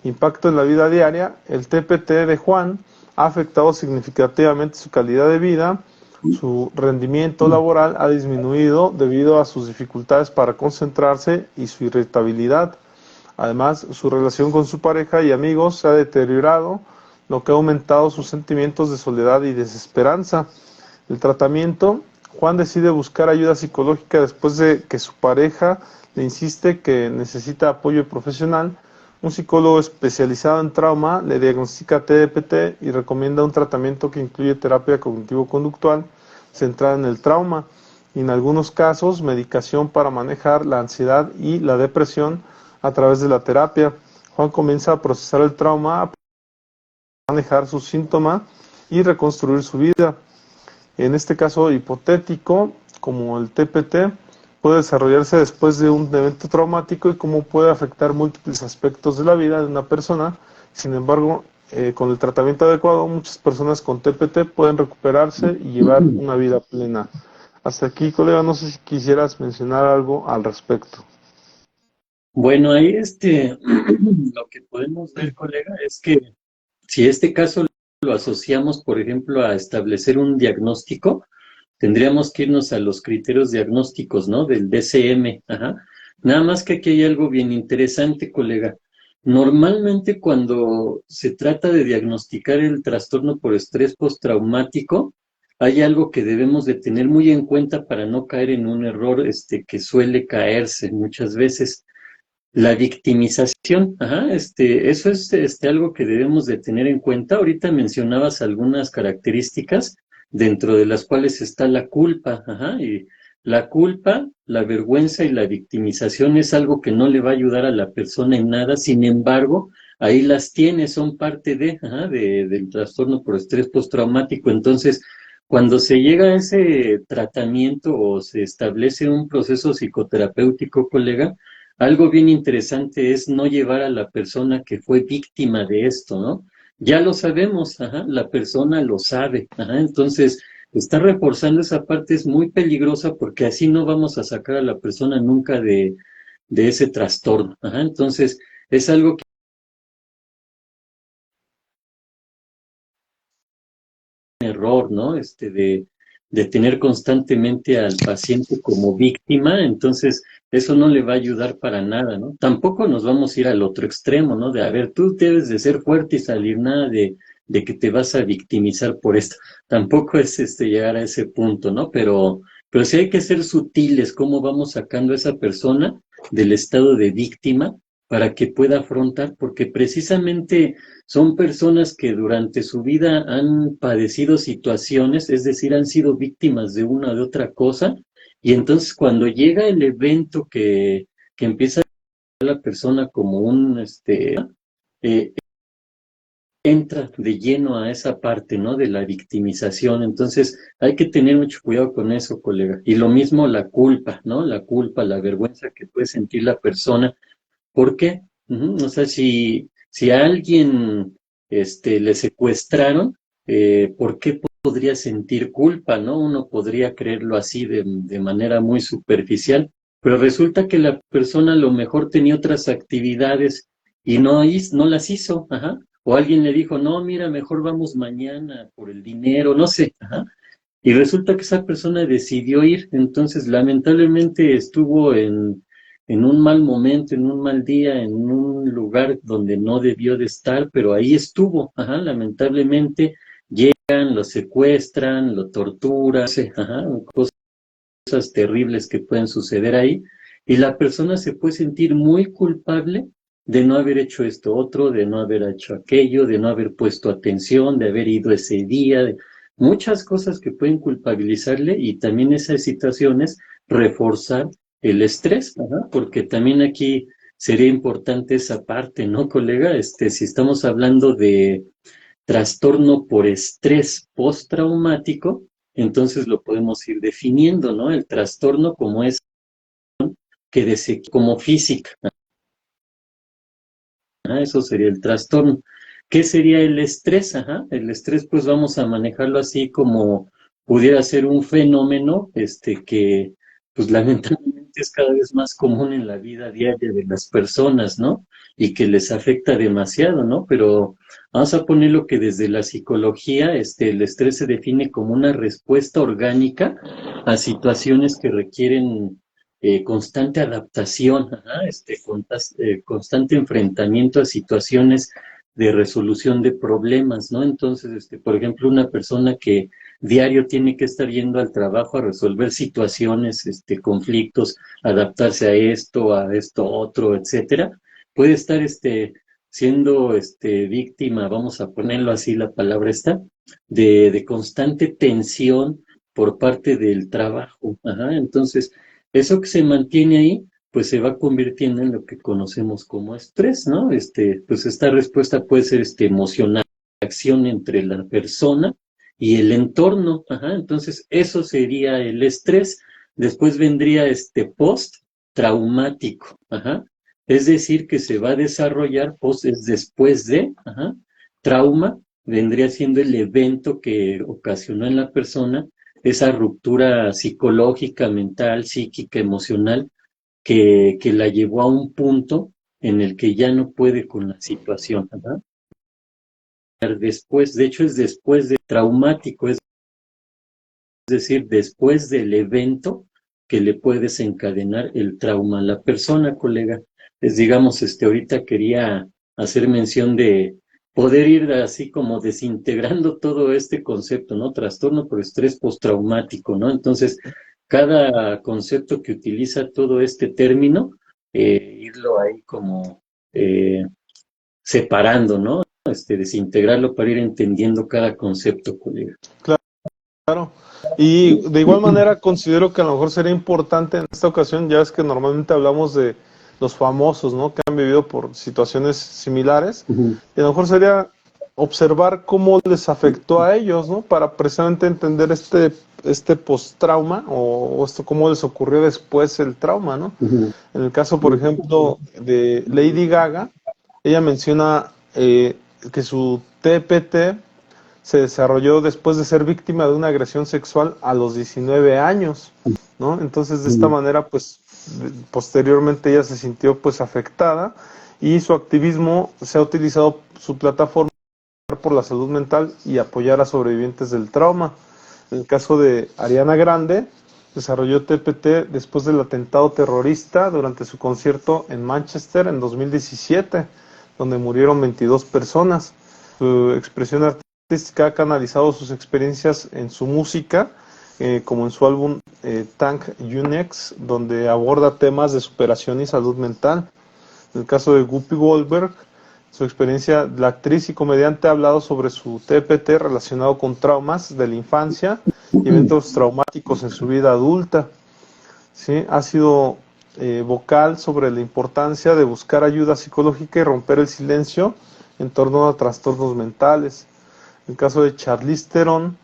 Impacto en la vida diaria. El TPT de Juan ha afectado significativamente su calidad de vida. Su rendimiento laboral ha disminuido debido a sus dificultades para concentrarse y su irritabilidad. Además, su relación con su pareja y amigos se ha deteriorado, lo que ha aumentado sus sentimientos de soledad y desesperanza. El tratamiento. Juan decide buscar ayuda psicológica después de que su pareja le insiste que necesita apoyo profesional. Un psicólogo especializado en trauma le diagnostica TDPT y recomienda un tratamiento que incluye terapia cognitivo-conductual centrada en el trauma y en algunos casos medicación para manejar la ansiedad y la depresión a través de la terapia. Juan comienza a procesar el trauma, a manejar sus síntomas y reconstruir su vida. En este caso hipotético, como el TPT, puede desarrollarse después de un evento traumático y cómo puede afectar múltiples aspectos de la vida de una persona. Sin embargo, con el tratamiento adecuado, muchas personas con TPT pueden recuperarse y llevar una vida plena. Hasta aquí, colega, no sé si quisieras mencionar algo al respecto. Bueno, ahí lo que podemos ver, colega, es que si este caso lo asociamos, por ejemplo, a establecer un diagnóstico, tendríamos que irnos a los criterios diagnósticos, ¿no? Del DCM. Ajá. Nada más que aquí hay algo bien interesante, colega. Normalmente cuando se trata de diagnosticar el trastorno por estrés postraumático, hay algo que debemos de tener muy en cuenta para no caer en un error que suele caerse muchas veces. La victimización, ajá, eso es algo que debemos de tener en cuenta. Ahorita mencionabas algunas características dentro de las cuales está la culpa, ajá, y la culpa, la vergüenza y la victimización es algo que no le va a ayudar a la persona en nada. Sin embargo, ahí las tiene, son parte del trastorno por estrés postraumático. Entonces, cuando se llega a ese tratamiento o se establece un proceso psicoterapéutico, colega, algo bien interesante es no llevar a la persona que fue víctima de esto, ¿no? Ya lo sabemos, ajá, la persona lo sabe, ajá, entonces estar reforzando esa parte es muy peligrosa porque así no vamos a sacar a la persona nunca de ese trastorno, ajá, entonces es algo que es un error, ¿no? De tener constantemente al paciente como víctima, entonces eso no le va a ayudar para nada, ¿no? Tampoco nos vamos a ir al otro extremo, ¿no? De, a ver, tú debes de ser fuerte y salir nada de que te vas a victimizar por esto. Tampoco es llegar a ese punto, ¿no? Pero sí hay que ser sutiles, cómo vamos sacando a esa persona del estado de víctima para que pueda afrontar, porque precisamente son personas que durante su vida han padecido situaciones, es decir, han sido víctimas de una o de otra cosa, y entonces cuando llega el evento que empieza a ver a la persona como eh, entra de lleno a esa parte, ¿no? De la victimización. Entonces, hay que tener mucho cuidado con eso, colega. Y lo mismo la culpa, ¿no? La culpa, la vergüenza que puede sentir la persona. ¿Por qué? O sea, si a alguien le secuestraron, ¿por qué podría sentir culpa, no? Uno podría creerlo así de manera muy superficial, pero resulta que la persona a lo mejor tenía otras actividades y no las hizo, ajá. O alguien le dijo, no, mira, mejor vamos mañana por el dinero, no sé, ajá. Y resulta que esa persona decidió ir, entonces lamentablemente estuvo en un mal momento, en un mal día, en un lugar donde no debió de estar, pero ahí estuvo, ajá, lamentablemente llegan, lo secuestran, lo torturan, ajá, cosas terribles que pueden suceder ahí, y la persona se puede sentir muy culpable de no haber hecho esto otro, de no haber hecho aquello, de no haber puesto atención, de haber ido ese día, de muchas cosas que pueden culpabilizarle y también esas situaciones reforzar el estrés, ajá, porque también aquí sería importante esa parte, ¿no, colega? Si estamos hablando de trastorno por estrés postraumático, entonces lo podemos ir definiendo, ¿no? El trastorno como es como física, ¿ah? Eso sería el trastorno. ¿Qué sería el estrés? Ajá, el estrés pues vamos a manejarlo así como pudiera ser un fenómeno, que pues lamentablemente es cada vez más común en la vida diaria de las personas, ¿no? Y que les afecta demasiado, ¿no? Pero vamos a ponerlo que desde la psicología, el estrés se define como una respuesta orgánica a situaciones que requieren constante adaptación, ajá, constante enfrentamiento a situaciones de resolución de problemas, ¿no? Entonces, por ejemplo, una persona que diario tiene que estar yendo al trabajo a resolver situaciones, conflictos, adaptarse a esto otro, etcétera, puede estar, siendo, víctima, vamos a ponerlo así, la palabra está, de constante tensión por parte del trabajo, ajá, entonces, eso que se mantiene ahí, pues se va convirtiendo en lo que conocemos como estrés, ¿no? Pues esta respuesta puede ser emocional, acción entre la persona y el entorno, ajá, entonces eso sería el estrés. Después vendría post-traumático, ajá, es decir, que se va a desarrollar, post es después de, ajá, trauma vendría siendo el evento que ocasionó en la persona esa ruptura psicológica, mental, psíquica, emocional, que la llevó a un punto en el que ya no puede con la situación, ¿verdad? Después, de hecho es después de traumático, es decir, después del evento que le puede desencadenar el trauma a la persona, colega. Es, digamos, ahorita quería hacer mención de poder ir así como desintegrando todo este concepto, ¿no? Trastorno por estrés postraumático, ¿no? Entonces, cada concepto que utiliza todo este término, irlo ahí como eh, separando, ¿no? Desintegrarlo para ir entendiendo cada concepto, colega. Claro. Y de igual manera considero que a lo mejor sería importante en esta ocasión, ya es que normalmente hablamos de los famosos, ¿no? Que han vivido por situaciones similares, Ujú. y a lo mejor sería observar cómo les afectó a ellos, ¿no? Para precisamente entender este post-trauma o esto cómo les ocurrió después el trauma, ¿no? Ujú. En el caso, por ejemplo, de Lady Gaga, ella menciona que su TPT se desarrolló después de ser víctima de una agresión sexual a los 19 años, ¿no? Entonces, de esta manera, pues, posteriormente ella se sintió, pues, afectada y su activismo se ha utilizado su plataforma por la salud mental y apoyar a sobrevivientes del trauma. En el caso de Ariana Grande, desarrolló TPT después del atentado terrorista durante su concierto en Manchester en 2017, donde murieron 22 personas. Su expresión artística ha canalizado sus experiencias en su música, como en su álbum Thank You Next, donde aborda temas de superación y salud mental. En el caso de Whoopi Goldberg, su experiencia, la actriz y comediante ha hablado sobre su TPT relacionado con traumas de la infancia y eventos traumáticos en su vida adulta. ¿Sí? Ha sido vocal sobre la importancia de buscar ayuda psicológica y romper el silencio en torno a trastornos mentales. En el caso de Charlize Theron,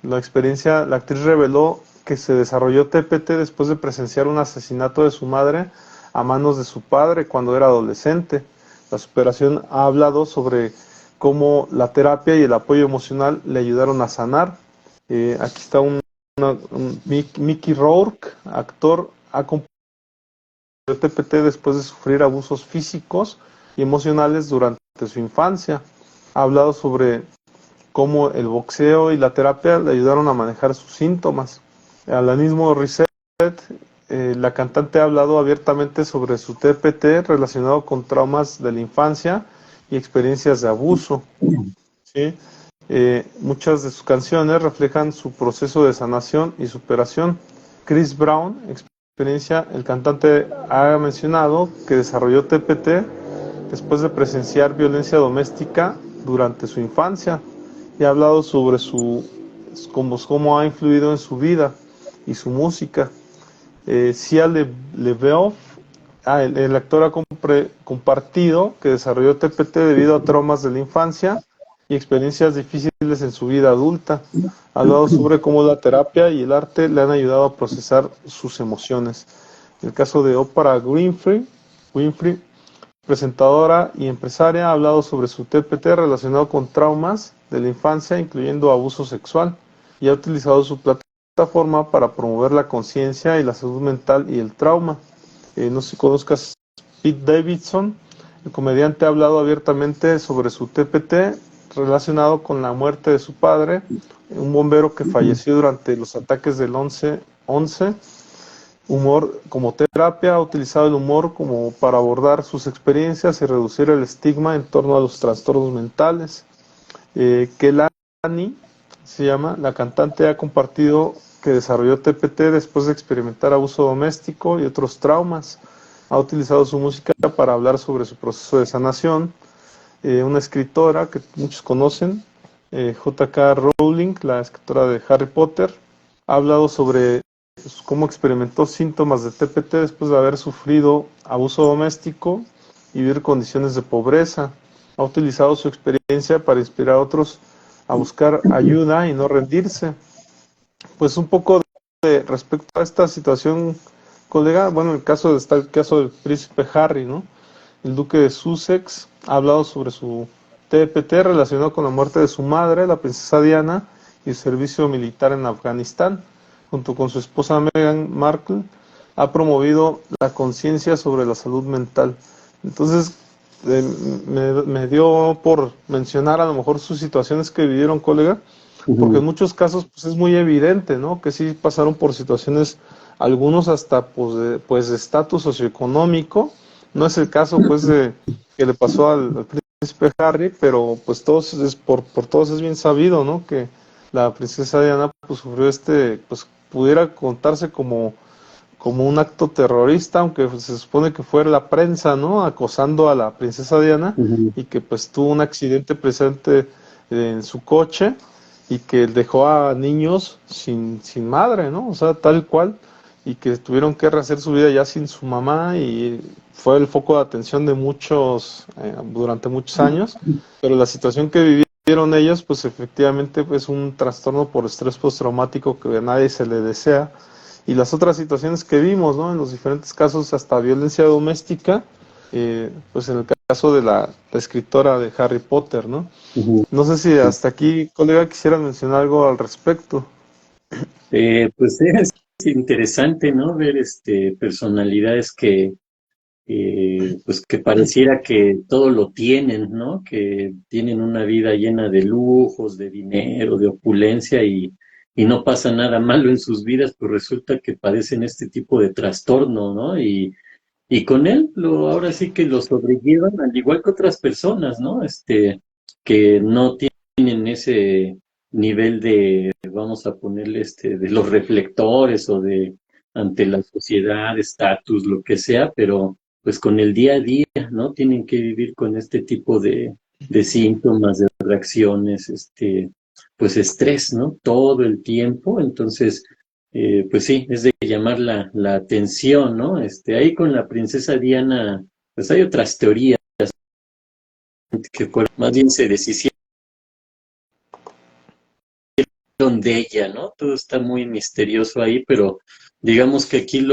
la actriz reveló que se desarrolló TPT después de presenciar un asesinato de su madre a manos de su padre cuando era adolescente. La superación ha hablado sobre cómo la terapia y el apoyo emocional le ayudaron a sanar. Aquí está Mickey Rourke, actor, ha TPT después de sufrir abusos físicos y emocionales durante su infancia. Ha hablado sobre cómo el boxeo y la terapia le ayudaron a manejar sus síntomas. Alanis Morissette, la cantante, ha hablado abiertamente sobre su TPT relacionado con traumas de la infancia y experiencias de abuso, ¿sí? Muchas de sus canciones reflejan su proceso de sanación y superación. Chris Brown, el cantante, ha mencionado que desarrolló TPT después de presenciar violencia doméstica durante su infancia y ha hablado sobre cómo ha influido en su vida y su música. Sia LeBeouf, el actor, ha compartido que desarrolló TPT debido a traumas de la infancia y experiencias difíciles en su vida adulta. Ha hablado sobre cómo la terapia y el arte le han ayudado a procesar sus emociones. En el caso de Oprah Winfrey, presentadora y empresaria, ha hablado sobre su TPT relacionado con traumas de la infancia, incluyendo abuso sexual, y ha utilizado su plataforma para promover la conciencia y la salud mental y el trauma. No sé si conozcas Pete Davidson, el comediante, ha hablado abiertamente sobre su TPT relacionado con la muerte de su padre, un bombero que falleció durante los ataques del 11-11. Humor como terapia, ha utilizado el humor como para abordar sus experiencias y reducir el estigma en torno a los trastornos mentales. Kehlani se llama, la cantante, ha compartido que desarrolló TPT después de experimentar abuso doméstico y otros traumas. Ha utilizado su música para hablar sobre su proceso de sanación. Una escritora que muchos conocen, J.K. Rowling, la escritora de Harry Potter, ha hablado sobre cómo experimentó síntomas de TPT después de haber sufrido abuso doméstico y vivir condiciones de pobreza. Ha utilizado su experiencia para inspirar a otros a buscar ayuda y no rendirse. Pues un poco respecto a esta situación, colega, bueno, está el caso del príncipe Harry, ¿no? El duque de Sussex ha hablado sobre su TPT relacionado con la muerte de su madre, la princesa Diana, y su servicio militar en Afganistán. Junto con su esposa Meghan Markle, ha promovido la conciencia sobre la salud mental. Entonces, me dio por mencionar a lo mejor sus situaciones que vivieron, colega, porque en muchos casos pues es muy evidente, ¿no? Que sí pasaron por situaciones, algunos hasta pues de estatus socioeconómico. No es el caso pues de que le pasó al príncipe Harry, pero pues por todos es bien sabido, ¿no? Que la princesa Diana pues sufrió pues pudiera contarse como un acto terrorista, aunque se supone que fue la prensa, ¿no? Acosando a la princesa Diana, y que pues tuvo un accidente presente en su coche y que dejó a niños sin madre, ¿no? O sea, tal cual, y que tuvieron que rehacer su vida ya sin su mamá, y fue el foco de atención de muchos durante muchos años. Pero la situación que vivieron ellos, pues efectivamente es un trastorno por estrés postraumático que a nadie se le desea. Y las otras situaciones que vimos, ¿no? En los diferentes casos, hasta violencia doméstica, pues en el caso de la escritora de Harry Potter, ¿no? No sé si hasta aquí, colega, quisiera mencionar algo al respecto. Pues es interesante, ¿no? Ver personalidades que pues que pareciera que todo lo tienen, ¿no? Que tienen una vida llena de lujos, de dinero, de opulencia y no pasa nada malo en sus vidas, pues resulta que padecen este tipo de trastorno, ¿no? Y con él ahora sí que lo sobrellevan, al igual que otras personas, ¿no? Que no tienen ese nivel de, vamos a ponerle, de los reflectores o de ante la sociedad, estatus, lo que sea, pero pues con el día a día, ¿no? Tienen que vivir con este tipo de síntomas, de reacciones, pues estrés, ¿no? Todo el tiempo, entonces pues sí, es de llamar la atención, ¿no? Ahí con la princesa Diana, pues hay otras teorías que más bien se deshicieron de ella, ¿no? Todo está muy misterioso ahí, pero digamos que aquí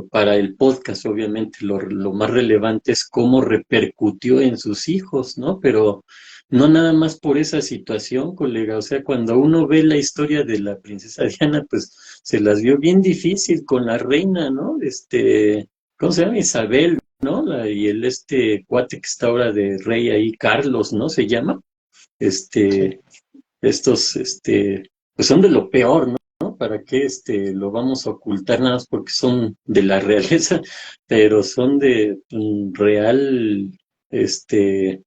para el podcast, obviamente, lo más relevante es cómo repercutió en sus hijos, ¿no? Pero no nada más por esa situación, colega. O sea, cuando uno ve la historia de la princesa Diana, pues se las vio bien difícil con la reina, ¿no? ¿Cómo se llama? Isabel, ¿no? Y cuate que está ahora de rey ahí, Carlos, ¿no? Se llama. Sí. Este, pues son de lo peor, ¿no? ¿Para qué lo vamos a ocultar nada más porque son de la realeza? Pero son de real, este,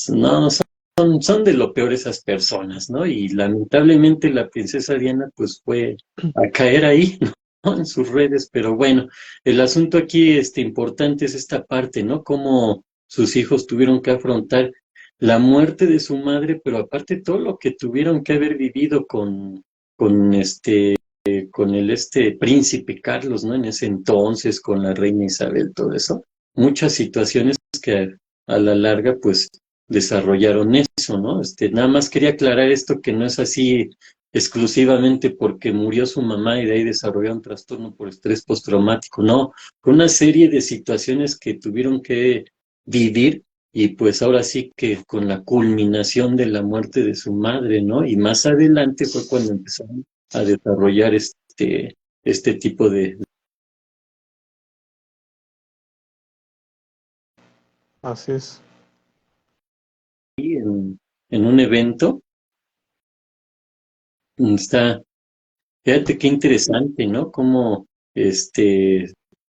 no, son de lo peor esas personas, ¿no? Y lamentablemente la princesa Diana pues fue a caer ahí, ¿no? En sus redes, pero bueno, el asunto aquí importante es esta parte, ¿no? Cómo sus hijos tuvieron que afrontar la muerte de su madre, pero aparte todo lo que tuvieron que haber vivido con con el príncipe Carlos, ¿no? En ese entonces, con la reina Isabel, todo eso. Muchas situaciones que a la larga, pues, desarrollaron eso, ¿no? Nada más quería aclarar esto, que no es así exclusivamente porque murió su mamá y de ahí desarrolló un trastorno por estrés postraumático, no, fue una serie de situaciones que tuvieron que vivir y pues ahora sí que con la culminación de la muerte de su madre, ¿no? Y más adelante fue cuando empezaron a desarrollar este tipo de Así es. en un evento. Está, fíjate qué interesante, ¿no? Como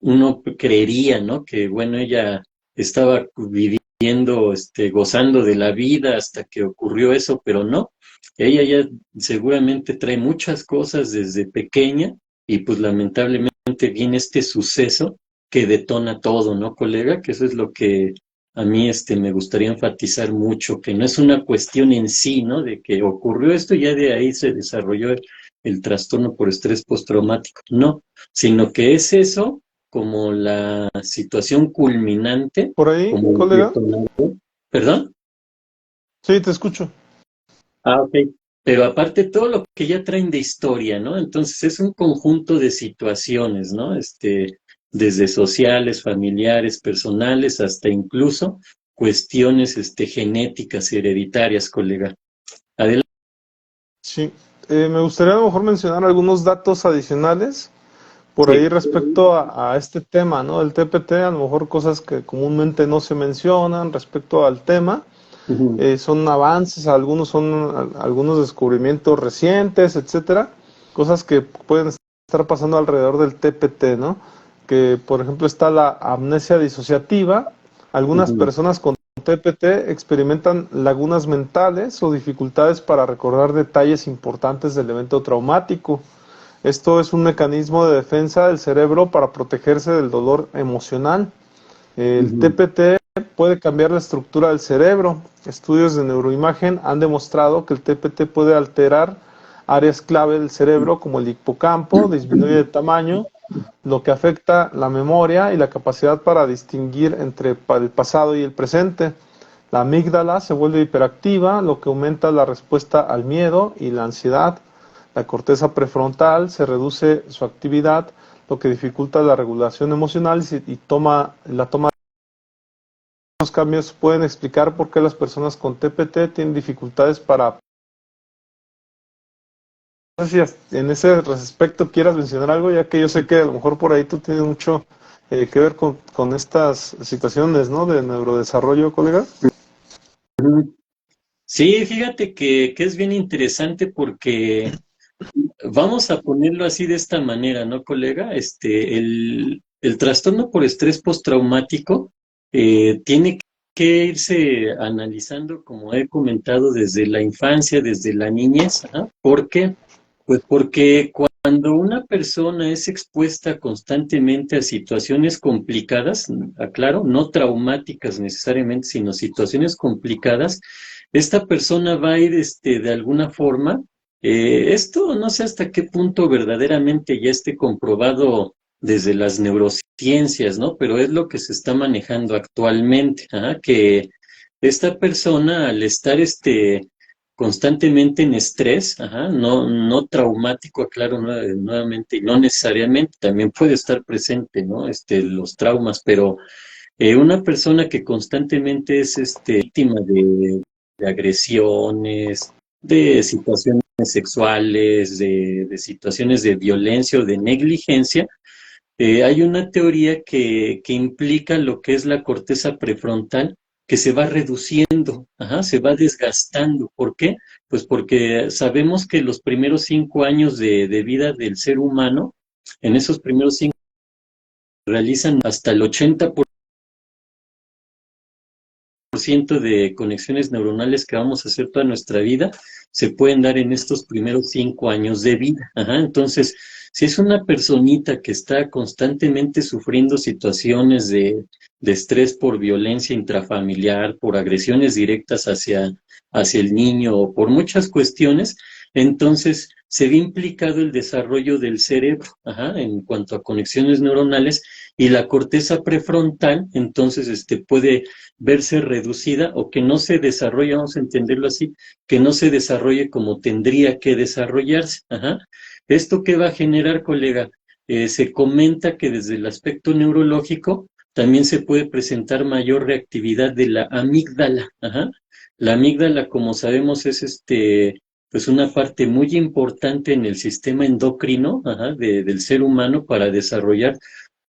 uno creería, ¿no? Que bueno, ella estaba viviendo, gozando de la vida hasta que ocurrió eso, pero no. Ella ya seguramente trae muchas cosas desde pequeña y pues lamentablemente viene este suceso que detona todo, ¿no, colega? Que eso es lo que a mí me gustaría enfatizar mucho, que no es una cuestión en sí, ¿no? De que ocurrió esto y ya de ahí se desarrolló el trastorno por estrés postraumático, no, sino que es eso como la situación culminante, Por ahí, como el colega. detonador, ¿perdón? Sí, te escucho. Ah, ok. Pero aparte todo lo que ya traen de historia, ¿no? Entonces es un conjunto de situaciones, ¿no? Desde sociales, familiares, personales, hasta incluso cuestiones, genéticas, hereditarias, colega. Adelante. Sí. Me gustaría a lo mejor mencionar algunos datos adicionales por ahí Sí. respecto a este tema, ¿no? El TPT, a lo mejor cosas que comúnmente no se mencionan respecto al tema. Ujú, Son avances, algunos son algunos descubrimientos recientes, etcétera, cosas que pueden estar pasando alrededor del TPT, ¿no? Que por ejemplo está la amnesia disociativa. Algunas ujú. personas con TPT experimentan lagunas mentales o dificultades para recordar detalles importantes del evento traumático. Esto es un mecanismo de defensa del cerebro para protegerse del dolor emocional. El Ujú, TPT puede cambiar la estructura del cerebro. Estudios de neuroimagen han demostrado que el TPT puede alterar áreas clave del cerebro como el hipocampo, disminuye de tamaño, lo que afecta la memoria y la capacidad para distinguir entre el pasado y el presente. La amígdala se vuelve hiperactiva, lo que aumenta la respuesta al miedo y la ansiedad. La corteza prefrontal se reduce su actividad, lo que dificulta la regulación emocional y la toma. Los cambios pueden explicar por qué las personas con TPT tienen dificultades para... No sé si en ese respecto quieras mencionar algo, ya que yo sé que a lo mejor por ahí tú tienes mucho que ver con estas situaciones, ¿no? De neurodesarrollo, colega. ujú. Sí, fíjate que es bien interesante porque vamos a ponerlo así de esta manera, ¿no, colega? El trastorno por estrés postraumático tiene que irse analizando, como he comentado, desde la infancia, desde la niñez. ¿Ah? ¿Por qué? Pues porque cuando una persona es expuesta constantemente a situaciones complicadas, aclaro, no traumáticas necesariamente, sino situaciones complicadas, esta persona va a ir de alguna forma esto no sé hasta qué punto verdaderamente ya esté comprobado desde las neurociencias, ¿no? Pero es lo que se está manejando actualmente, ¿ah? Que esta persona al estar constantemente en estrés, no traumático, aclaro nuevamente, y no necesariamente, también puede estar presente, ¿no? Los traumas, pero una persona que constantemente es víctima de agresiones, de situaciones sexuales, de situaciones de violencia o de negligencia, hay una teoría que implica lo que es la corteza prefrontal, que se va reduciendo, se va desgastando. ¿Por qué? Pues porque sabemos que los primeros 5 años de vida del ser humano, en esos primeros 5 realizan hasta el 80% de conexiones neuronales que vamos a hacer toda nuestra vida se pueden dar en estos primeros 5 años de vida. Entonces, si es una personita que está constantemente sufriendo situaciones de estrés por violencia intrafamiliar, por agresiones directas hacia el niño o por muchas cuestiones, entonces se ve implicado el desarrollo del cerebro, en cuanto a conexiones neuronales, y la corteza prefrontal, entonces puede verse reducida o que no se desarrolle, vamos a entenderlo así, que no se desarrolle como tendría que desarrollarse. ¿Esto qué va a generar, colega? Se comenta que desde el aspecto neurológico también se puede presentar mayor reactividad de la amígdala. La amígdala, como sabemos, es pues una parte muy importante en el sistema endocrino, del ser humano para desarrollar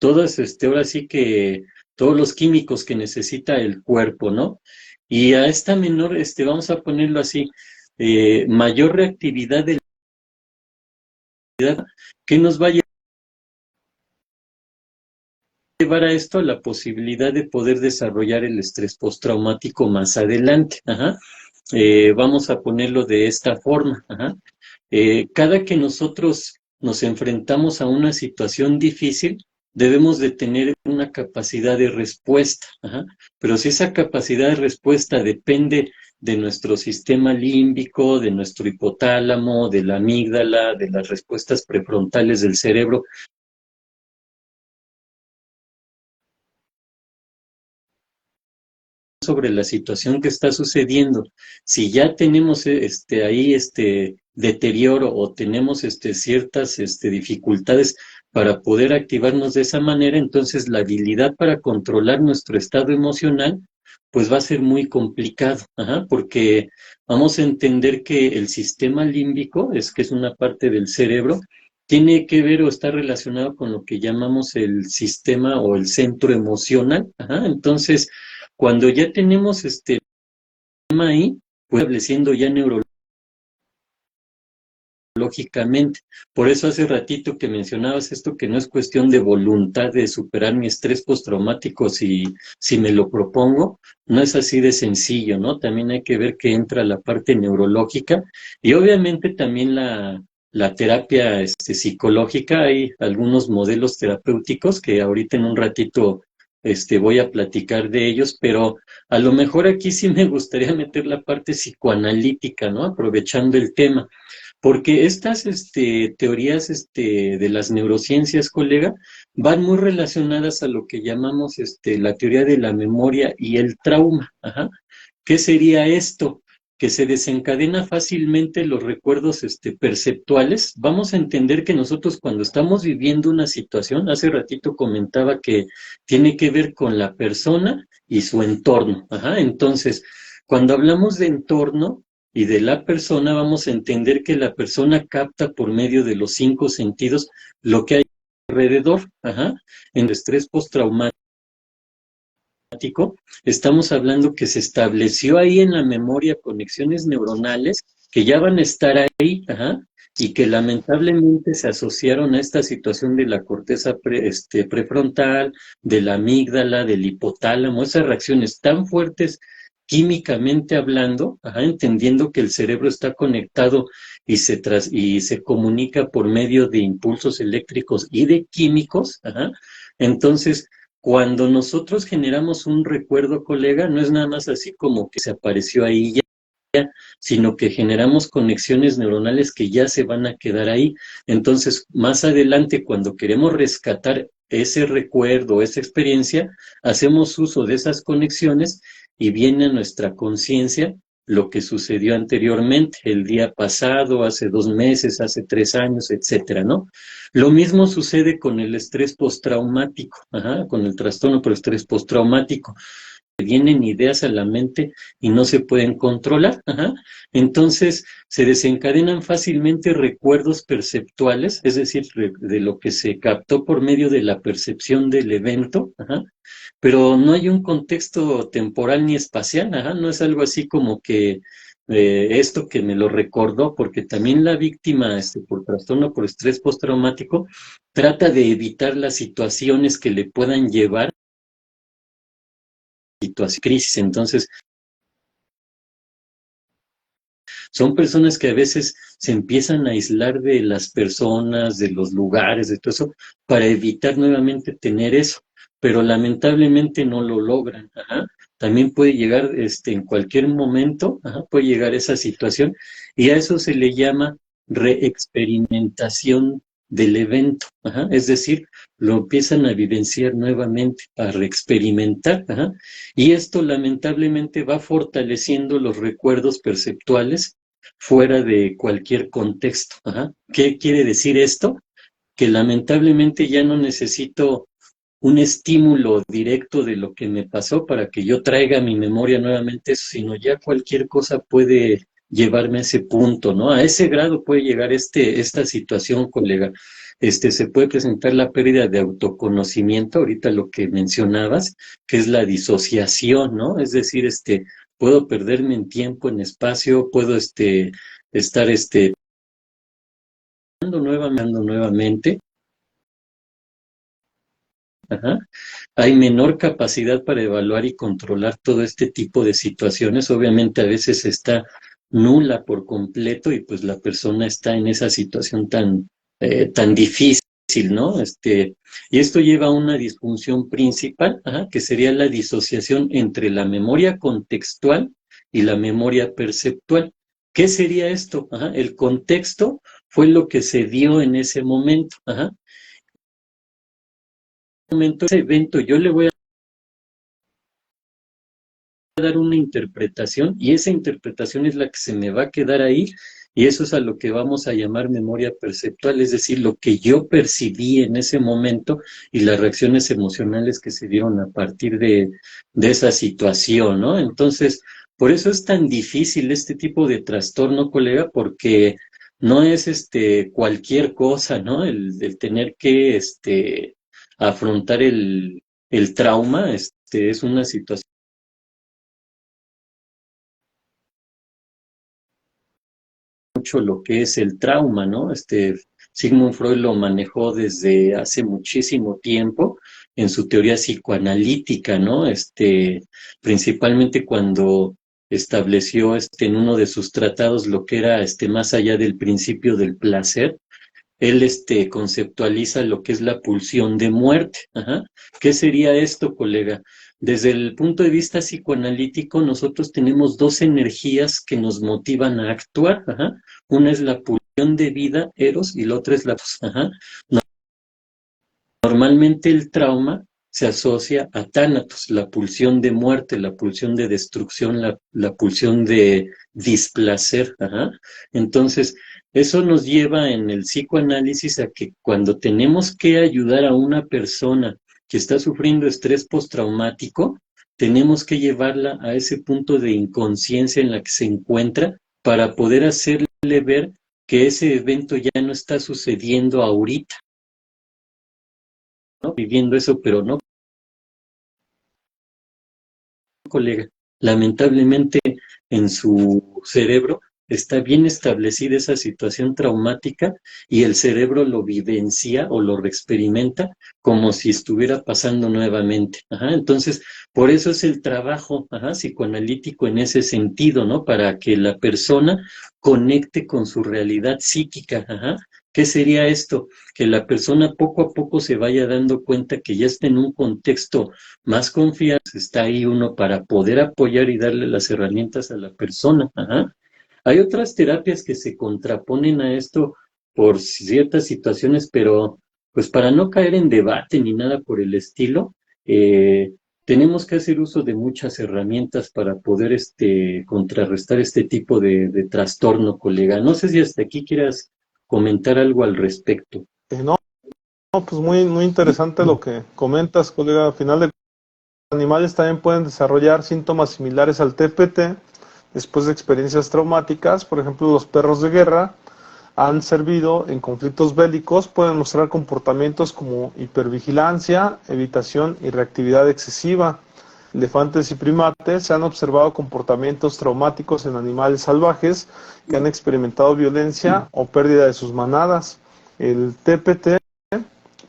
todas, ahora sí que todos los químicos que necesita el cuerpo, ¿no? Y a esta menor, vamos a ponerlo así, mayor reactividad de la que nos va a llevar a esto la posibilidad de poder desarrollar el estrés postraumático más adelante. Vamos a ponerlo de esta forma. Cada que nosotros nos enfrentamos a una situación difícil, debemos de tener una capacidad de respuesta. Pero si esa capacidad de respuesta depende de nuestro sistema límbico, de nuestro hipotálamo, de la amígdala, de las respuestas prefrontales del cerebro, sobre la situación que está sucediendo, si ya tenemos ahí deterioro o tenemos ciertas dificultades para poder activarnos de esa manera, entonces la habilidad para controlar nuestro estado emocional pues va a ser muy complicado, porque vamos a entender que el sistema límbico, que es una parte del cerebro, tiene que ver o está relacionado con lo que llamamos el sistema o el centro emocional. Entonces, cuando ya tenemos tema ahí, pues estableciendo ya neurológicamente. Por eso hace ratito que mencionabas esto, que no es cuestión de voluntad de superar mi estrés postraumático si me lo propongo, no es así de sencillo, ¿no? También hay que ver que entra la parte neurológica y obviamente también la terapia psicológica. Hay algunos modelos terapéuticos que ahorita en un ratito voy a platicar de ellos, pero a lo mejor aquí sí me gustaría meter la parte psicoanalítica, ¿no? Aprovechando el tema, porque estas teorías de las neurociencias, colega, van muy relacionadas a lo que llamamos la teoría de la memoria y el trauma. ¿Qué sería esto? Que se desencadena fácilmente los recuerdos perceptuales. Vamos a entender que nosotros cuando estamos viviendo una situación, hace ratito comentaba que tiene que ver con la persona y su entorno. Entonces, cuando hablamos de entorno y de la persona, vamos a entender que la persona capta por medio de los 5 sentidos lo que hay alrededor. En el estrés postraumático, estamos hablando que se estableció ahí en la memoria conexiones neuronales que ya van a estar ahí, y que lamentablemente se asociaron a esta situación de la corteza prefrontal, de la amígdala, del hipotálamo, esas reacciones tan fuertes químicamente hablando, entendiendo que el cerebro está conectado y se comunica por medio de impulsos eléctricos y de químicos. Entonces, cuando nosotros generamos un recuerdo, colega, no es nada más así como que se apareció ahí ya, sino que generamos conexiones neuronales que ya se van a quedar ahí. Entonces, más adelante, cuando queremos rescatar ese recuerdo, esa experiencia, hacemos uso de esas conexiones y viene a nuestra conciencia lo que sucedió anteriormente, el día pasado, hace 2 meses, hace 3 años, etcétera, ¿no? Lo mismo sucede con el estrés postraumático, con el trastorno por estrés postraumático. Vienen ideas a la mente y no se pueden controlar. Entonces se desencadenan fácilmente recuerdos perceptuales, es decir, de lo que se captó por medio de la percepción del evento, pero no hay un contexto temporal ni espacial, no es algo así como que esto que me lo recordó, porque también la víctima por trastorno por estrés postraumático trata de evitar las situaciones que le puedan llevar a situaciones de crisis. Entonces, son personas que a veces se empiezan a aislar de las personas, de los lugares, de todo eso, para evitar nuevamente tener eso, pero lamentablemente no lo logran. También puede llegar en cualquier momento, puede llegar esa situación, y a eso se le llama reexperimentación del evento. Es decir, lo empiezan a vivenciar nuevamente, a reexperimentar, y esto lamentablemente va fortaleciendo los recuerdos perceptuales fuera de cualquier contexto. ¿Qué quiere decir esto? Que lamentablemente ya no necesito un estímulo directo de lo que me pasó para que yo traiga a mi memoria nuevamente eso, sino ya cualquier cosa puede llevarme a ese punto, ¿no? A ese grado puede llegar esta situación, colega. Se puede presentar la pérdida de autoconocimiento, ahorita lo que mencionabas, que es la disociación, ¿no? Es decir, puedo perderme en tiempo, en espacio, puedo estar nuevamente. Hay menor capacidad para evaluar y controlar todo este tipo de situaciones. Obviamente a veces está nula por completo y pues la persona está en esa situación tan difícil, ¿no? Y esto lleva a una disfunción principal, que sería la disociación entre la memoria contextual y la memoria perceptual. ¿Qué sería esto? El contexto fue lo que se dio en ese momento. Ese evento yo le voy a dar una interpretación y esa interpretación es la que se me va a quedar ahí y eso es a lo que vamos a llamar memoria perceptual, es decir, lo que yo percibí en ese momento y las reacciones emocionales que se dieron a partir de esa situación, ¿no? Entonces, por eso es tan difícil este tipo de trastorno, colega, porque no es cualquier cosa, ¿no? El tener que afrontar el trauma, es una situación mucho lo que es el trauma, ¿no? Sigmund Freud lo manejó desde hace muchísimo tiempo en su teoría psicoanalítica, ¿no? Principalmente cuando estableció en uno de sus tratados lo que era más allá del principio del placer. Él conceptualiza lo que es la pulsión de muerte. ¿Qué sería esto, colega? Desde el punto de vista psicoanalítico, nosotros tenemos dos energías que nos motivan a actuar. Una es la pulsión de vida, Eros, y la otra es la... Normalmente el trauma se asocia a tánatos, la pulsión de muerte, la pulsión de destrucción, la pulsión de displacer. Entonces, eso nos lleva en el psicoanálisis a que cuando tenemos que ayudar a una persona que está sufriendo estrés postraumático, tenemos que llevarla a ese punto de inconsciencia en la que se encuentra para poder hacerle ver que ese evento ya no está sucediendo ahorita, ¿no? Viviendo eso, pero no, colega. Lamentablemente en su cerebro está bien establecida esa situación traumática y el cerebro lo vivencia o lo experimenta como si estuviera pasando nuevamente. Entonces, por eso es el trabajo psicoanalítico en ese sentido, ¿no? Para que la persona conecte con su realidad psíquica. ¿Qué sería esto? Que la persona poco a poco se vaya dando cuenta que ya está en un contexto más confianza, está ahí uno para poder apoyar y darle las herramientas a la persona. Hay otras terapias que se contraponen a esto por ciertas situaciones, pero pues para no caer en debate ni nada por el estilo, tenemos que hacer uso de muchas herramientas para poder contrarrestar este tipo de trastorno, colega. No sé si hasta aquí quieras comentar algo al respecto. No, no, pues muy, muy interesante lo que comentas, colega. Al final de cuentas, los animales también pueden desarrollar síntomas similares al TPT después de experiencias traumáticas. Por ejemplo, los perros de guerra han servido en conflictos bélicos, pueden mostrar comportamientos como hipervigilancia, evitación y reactividad excesiva. Elefantes y primates se han observado comportamientos traumáticos en animales salvajes que han experimentado violencia o pérdida de sus manadas. El TPT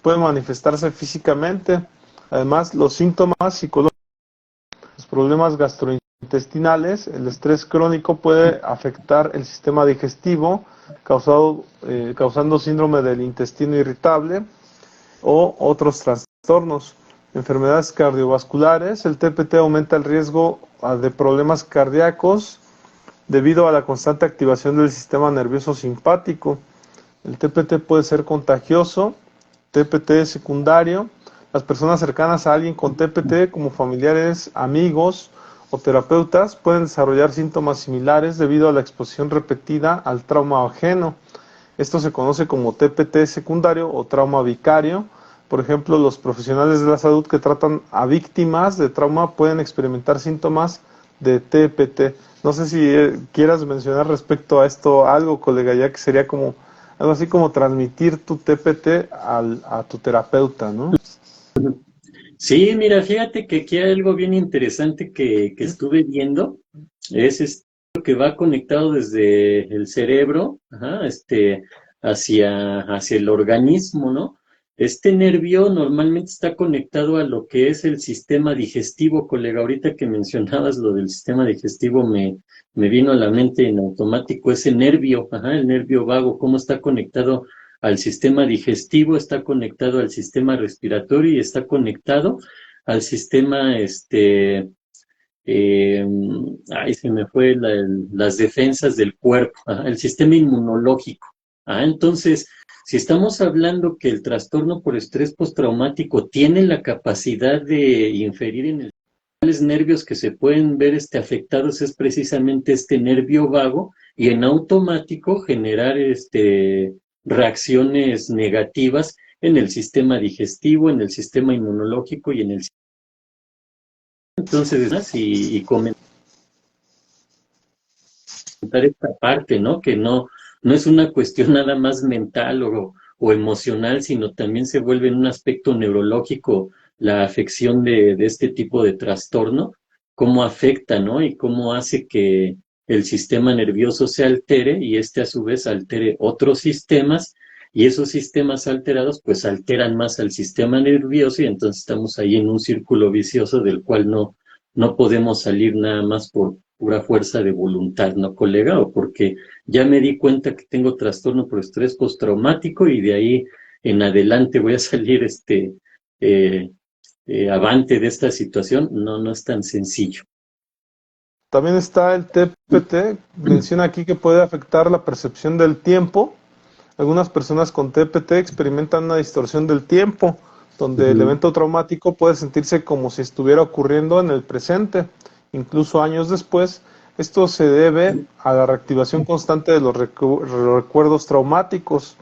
puede manifestarse físicamente. Además, los síntomas psicológicos, los problemas gastrointestinales, el estrés crónico puede afectar el sistema digestivo, causando síndrome del intestino irritable o otros trastornos. Enfermedades cardiovasculares, el TPT aumenta el riesgo de problemas cardíacos debido a la constante activación del sistema nervioso simpático. El TPT puede ser contagioso. TPT secundario, las personas cercanas a alguien con TPT, como familiares, amigos o terapeutas, pueden desarrollar síntomas similares debido a la exposición repetida al trauma ajeno. Esto se conoce como TPT secundario o trauma vicario. Por ejemplo, los profesionales de la salud que tratan a víctimas de trauma pueden experimentar síntomas de TPT. No sé si quieras mencionar respecto a esto algo, colega, ya que sería como algo así como transmitir tu TPT a tu terapeuta, ¿no? Sí, mira, fíjate que aquí hay algo bien interesante que estuve viendo. Es esto que va conectado desde el cerebro, ajá, hacia el organismo, ¿no? Este nervio normalmente está conectado a lo que es el sistema digestivo, colega. Ahorita que mencionabas lo del sistema digestivo, me vino a la mente en automático ese nervio, ajá, el nervio vago, cómo está conectado al sistema digestivo, está conectado al sistema respiratorio y está conectado al sistema, ay, se me fue las defensas del cuerpo, ajá, el sistema inmunológico. Entonces, si estamos hablando que el trastorno por estrés postraumático tiene la capacidad de inferir en los nervios que se pueden ver afectados, es precisamente este nervio vago, y en automático generar reacciones negativas en el sistema digestivo, en el sistema inmunológico y en el... Entonces, y comentar esta parte, ¿no? Que no es una cuestión nada más mental o emocional, sino también se vuelve en un aspecto neurológico la afección de este tipo de trastorno, cómo afecta, ¿no? Y cómo hace que el sistema nervioso se altere y a su vez altere otros sistemas, y esos sistemas alterados pues alteran más al sistema nervioso, y entonces estamos ahí en un círculo vicioso del cual no podemos salir nada más por pura fuerza de voluntad, ¿no, colega? O porque ya me di cuenta que tengo trastorno por estrés postraumático y de ahí en adelante voy a salir eh, avante de esta situación. No es tan sencillo. También está el TPT, menciona aquí que puede afectar la percepción del tiempo. Algunas personas con TPT experimentan una distorsión del tiempo, donde el evento traumático puede sentirse como si estuviera ocurriendo en el presente, incluso años después. Esto se debe a la reactivación constante de los recuerdos traumáticos.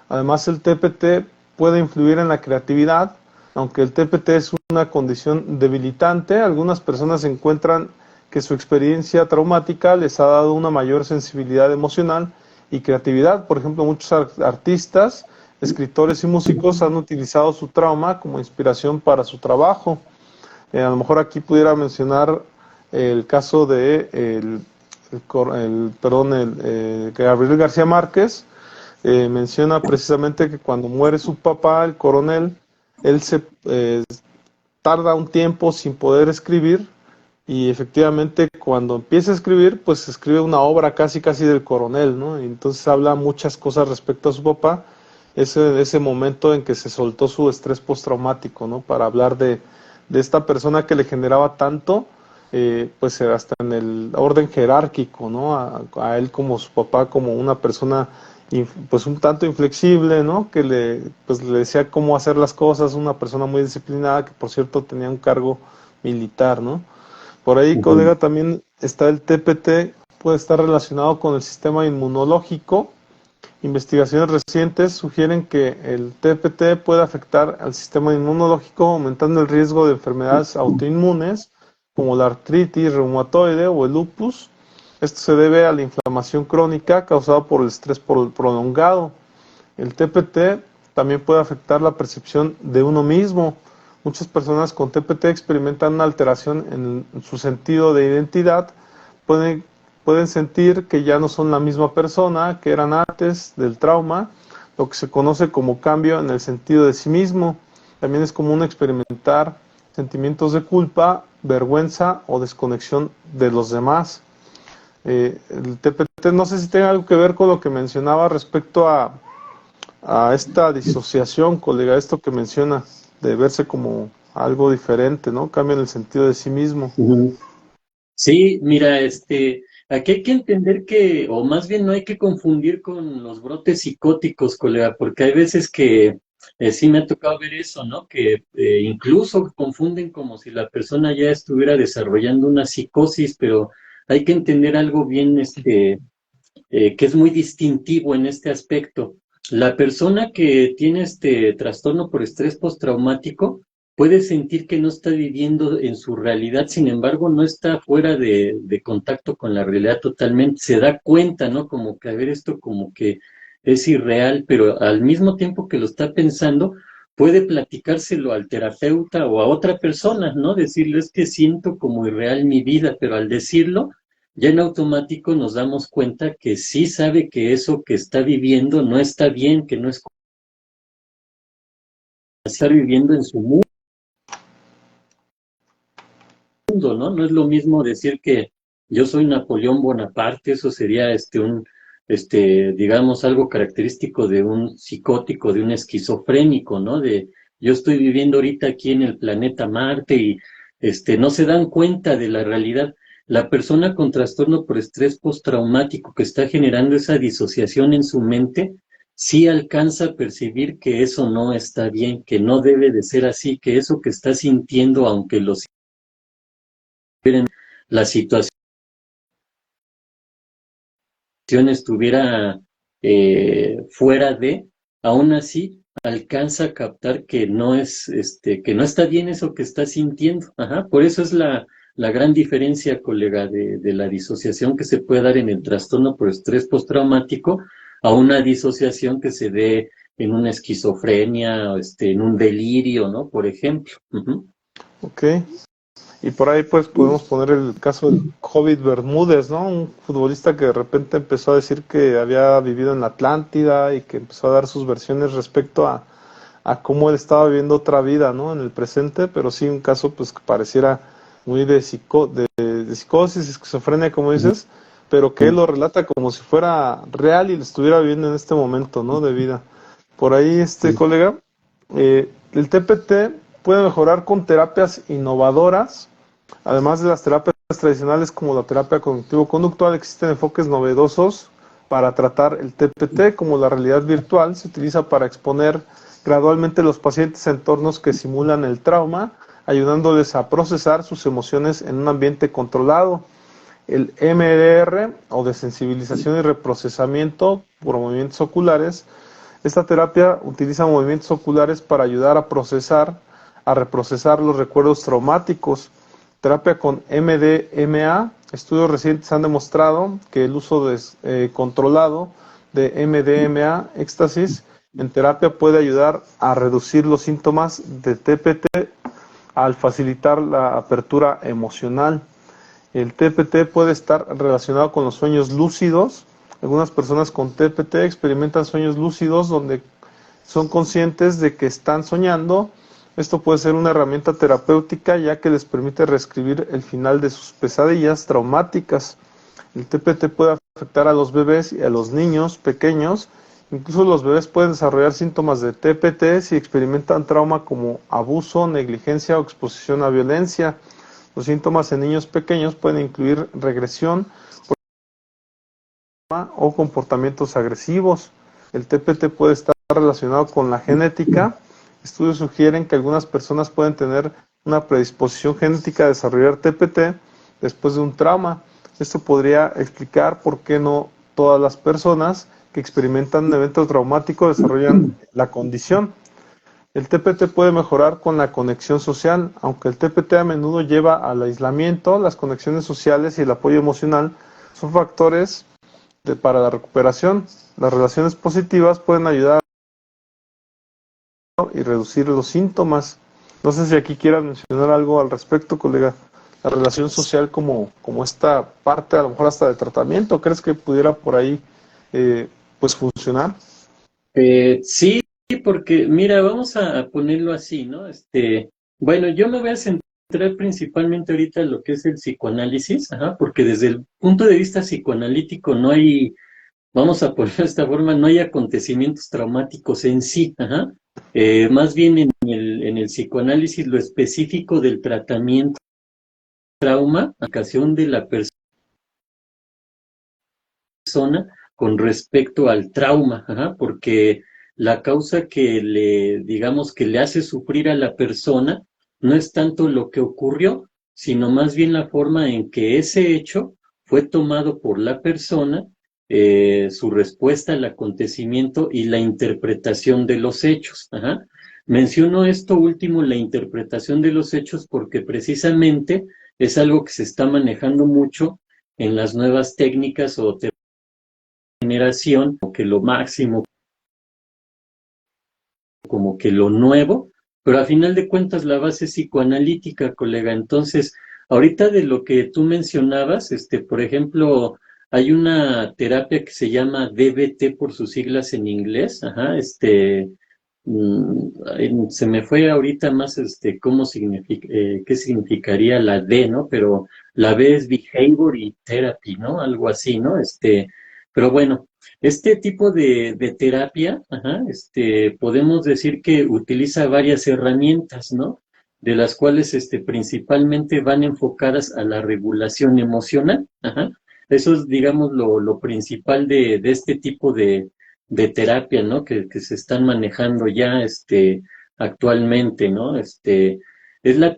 Además, el TPT puede influir en la creatividad. Aunque el TPT es una condición debilitante, algunas personas encuentran que su experiencia traumática les ha dado una mayor sensibilidad emocional y creatividad. Por ejemplo, muchos artistas, escritores y músicos han utilizado su trauma como inspiración para su trabajo. A lo mejor aquí pudiera mencionar el caso de Gabriel García Márquez. Menciona precisamente que cuando muere su papá, el coronel, él se tarda un tiempo sin poder escribir, y efectivamente cuando empieza a escribir, pues escribe una obra casi del coronel, ¿no? Y entonces habla muchas cosas respecto a su papá, ese momento en que se soltó su estrés postraumático, ¿no? Para hablar de esta persona que le generaba tanto, pues hasta en el orden jerárquico, ¿no? A él como su papá, como una persona pues un tanto inflexible, ¿no? Que le decía cómo hacer las cosas, una persona muy disciplinada, que por cierto tenía un cargo militar, ¿no? Por ahí, Ujú. colega, también está el TPT, puede estar relacionado con el sistema inmunológico. Investigaciones recientes sugieren que el TPT puede afectar al sistema inmunológico, aumentando el riesgo de enfermedades autoinmunes como la artritis reumatoide o el lupus. Esto se debe a la inflamación crónica causada por el estrés prolongado. El TPT también puede afectar la percepción de uno mismo. Muchas personas con TPT experimentan una alteración en su sentido de identidad. Pueden, pueden sentir que ya no son la misma persona que eran antes del trauma, lo que se conoce como cambio en el sentido de sí mismo. También es común experimentar sentimientos de culpa, vergüenza o desconexión de los demás. El TPT no sé si tiene algo que ver con lo que mencionaba respecto a esta disociación, colega, esto que menciona, de verse como algo diferente, ¿no? Cambia en el sentido de sí mismo. Ujú. Sí, mira, aquí hay que entender que, o más bien no hay que confundir con los brotes psicóticos, colega, porque hay veces que sí me ha tocado ver eso, ¿no? Que incluso confunden como si la persona ya estuviera desarrollando una psicosis, pero hay que entender algo bien, que es muy distintivo en este aspecto. La persona que tiene este trastorno por estrés postraumático puede sentir que no está viviendo en su realidad, sin embargo, no está fuera de contacto con la realidad totalmente. Se da cuenta, ¿no? Como que, a ver, esto como que es irreal, pero al mismo tiempo que lo está pensando, puede platicárselo al terapeuta o a otra persona, ¿no? Decirle, es que siento como irreal mi vida, pero al decirlo, ya en automático nos damos cuenta que sí sabe que eso que está viviendo no está bien, que no es como estar viviendo en su mundo, ¿no? No es lo mismo decir que yo soy Napoleón Bonaparte, eso sería digamos, algo característico de un psicótico, de un esquizofrénico, ¿no? De yo estoy viviendo ahorita aquí en el planeta Marte y no se dan cuenta de la realidad. La persona con trastorno por estrés postraumático que está generando esa disociación en su mente, sí alcanza a percibir que eso no está bien, que no debe de ser así, que eso que está sintiendo, aunque la situación estuviera fuera de, aún así alcanza a captar que no es, que no está bien eso que está sintiendo. Ajá, por eso es la gran diferencia, colega, de la disociación que se puede dar en el trastorno por estrés postraumático a una disociación que se dé en una esquizofrenia, en un delirio, ¿no? Por ejemplo. Ujú. Ok. Y por ahí pues podemos poner el caso del Hobbit Bermúdez, ¿no? Un futbolista que de repente empezó a decir que había vivido en la Atlántida y que empezó a dar sus versiones respecto a cómo él estaba viviendo otra vida, ¿no? En el presente, pero sí un caso pues que pareciera muy de psicosis, esquizofrenia, como dices, pero que él lo relata como si fuera real y lo estuviera viviendo en este momento, ¿no? De vida. Por ahí, colega, el TPT puede mejorar con terapias innovadoras. Además de las terapias tradicionales como la terapia cognitivo-conductual, existen enfoques novedosos para tratar el TPT, como la realidad virtual. Se utiliza para exponer gradualmente a los pacientes a entornos que simulan el trauma, ayudándoles a procesar sus emociones en un ambiente controlado. El MDR o desensibilización y reprocesamiento por movimientos oculares. Esta terapia utiliza movimientos oculares para ayudar a reprocesar los recuerdos traumáticos. Terapia con MDMA. Estudios recientes han demostrado que el uso controlado de MDMA, éxtasis, en terapia puede ayudar a reducir los síntomas de TPT al facilitar la apertura emocional. El TPT puede estar relacionado con los sueños lúcidos. Algunas personas con TPT experimentan sueños lúcidos donde son conscientes de que están soñando. Esto puede ser una herramienta terapéutica ya que les permite reescribir el final de sus pesadillas traumáticas. El TPT puede afectar a los bebés y a los niños pequeños. Incluso los bebés pueden desarrollar síntomas de TPT si experimentan trauma como abuso, negligencia o exposición a violencia. Los síntomas en niños pequeños pueden incluir regresión o comportamientos agresivos. El TPT puede estar relacionado con la genética. Estudios sugieren que algunas personas pueden tener una predisposición genética a desarrollar TPT después de un trauma. Esto podría explicar por qué no todas las personas que experimentan un evento traumático desarrollan la condición. El TPT puede mejorar con la conexión social, aunque el TPT a menudo lleva al aislamiento. Las conexiones sociales y el apoyo emocional son factores para la recuperación. Las relaciones positivas pueden ayudar y reducir los síntomas. No sé si aquí quieras mencionar algo al respecto, colega. La relación social como esta parte, a lo mejor hasta de tratamiento, ¿crees que pudiera por ahí pues funcionar? Sí, porque mira, vamos a ponerlo así, ¿no? Bueno, yo me voy a centrar principalmente ahorita en lo que es el psicoanálisis, ajá, porque desde el punto de vista psicoanalítico no hay, vamos a ponerlo de esta forma, no hay acontecimientos traumáticos en sí, ajá. Más bien en el psicoanálisis lo específico del tratamiento trauma, aplicación de la persona con respecto al trauma, ajá, porque la causa que le, digamos, que le hace sufrir a la persona no es tanto lo que ocurrió, sino más bien la forma en que ese hecho fue tomado por la persona, su respuesta al acontecimiento y la interpretación de los hechos. Ajá. Menciono esto último, la interpretación de los hechos, porque precisamente es algo que se está manejando mucho en las nuevas técnicas o generación, como que lo máximo, como que lo nuevo, pero a final de cuentas la base es psicoanalítica, colega. Entonces, ahorita de lo que tú mencionabas, por ejemplo, hay una terapia que se llama DBT por sus siglas en inglés, ajá, se me fue ahorita más, cómo significa, qué significaría la D, ¿no? Pero la B es Behavior y Therapy, ¿no? Algo así, ¿no? Pero bueno, este tipo de terapia, ajá, podemos decir que utiliza varias herramientas, ¿no? De las cuales, principalmente van enfocadas a la regulación emocional, ajá. Eso es, digamos, lo principal de este tipo de terapia, ¿no? Que se están manejando ya, actualmente, ¿no? Ya es la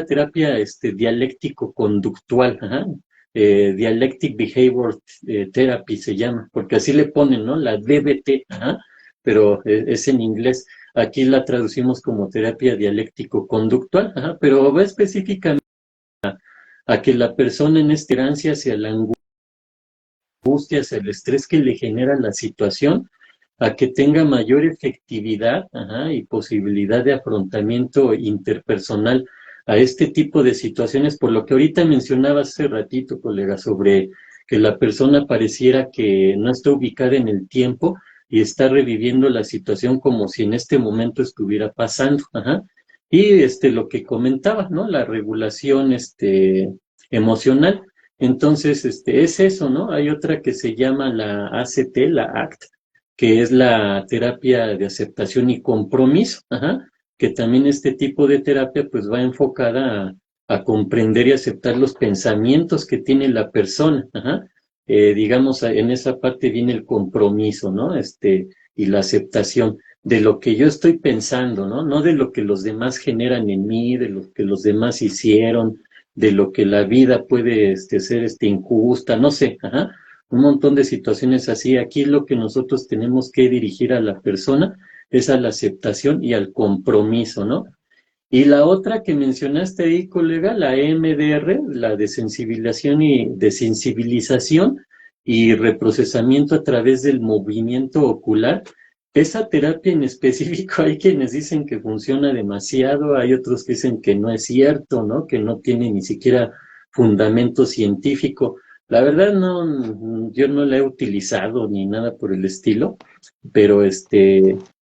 terapia, dialéctico-conductual, ajá. Dialectic Behavior Therapy se llama, porque así le ponen, ¿no? La DBT, ajá, pero es en inglés. Aquí la traducimos como terapia dialéctico-conductual, ajá, pero va específicamente a que la persona en esta tolerancia hacia la angustia, hacia el estrés que le genera la situación, a que tenga mayor efectividad, ajá, y posibilidad de afrontamiento interpersonal a este tipo de situaciones, por lo que ahorita mencionaba hace ratito, colega, sobre que la persona pareciera que no está ubicada en el tiempo y está reviviendo la situación como si en este momento estuviera pasando, ajá. Y lo que comentaba, ¿no? La regulación emocional. Entonces, es eso, ¿no? Hay otra que se llama la ACT, la ACT, que es la terapia de aceptación y compromiso, ajá, que también este tipo de terapia pues va enfocada a comprender y aceptar los pensamientos que tiene la persona, ajá. Digamos, en esa parte viene el compromiso, ¿no? Y la aceptación de lo que yo estoy pensando, ¿no? No de lo que los demás generan en mí, de lo que los demás hicieron, de lo que la vida puede ser injusta, no sé, ajá, un montón de situaciones así. Aquí lo que nosotros tenemos que dirigir a la persona es a la aceptación y al compromiso, ¿no? Y la otra que mencionaste ahí, colega, la EMDR, la desensibilización y reprocesamiento a través del movimiento ocular. Esa terapia en específico, hay quienes dicen que funciona demasiado, hay otros que dicen que no es cierto, ¿no? Que no tiene ni siquiera fundamento científico. La verdad no, yo no la he utilizado ni nada por el estilo, pero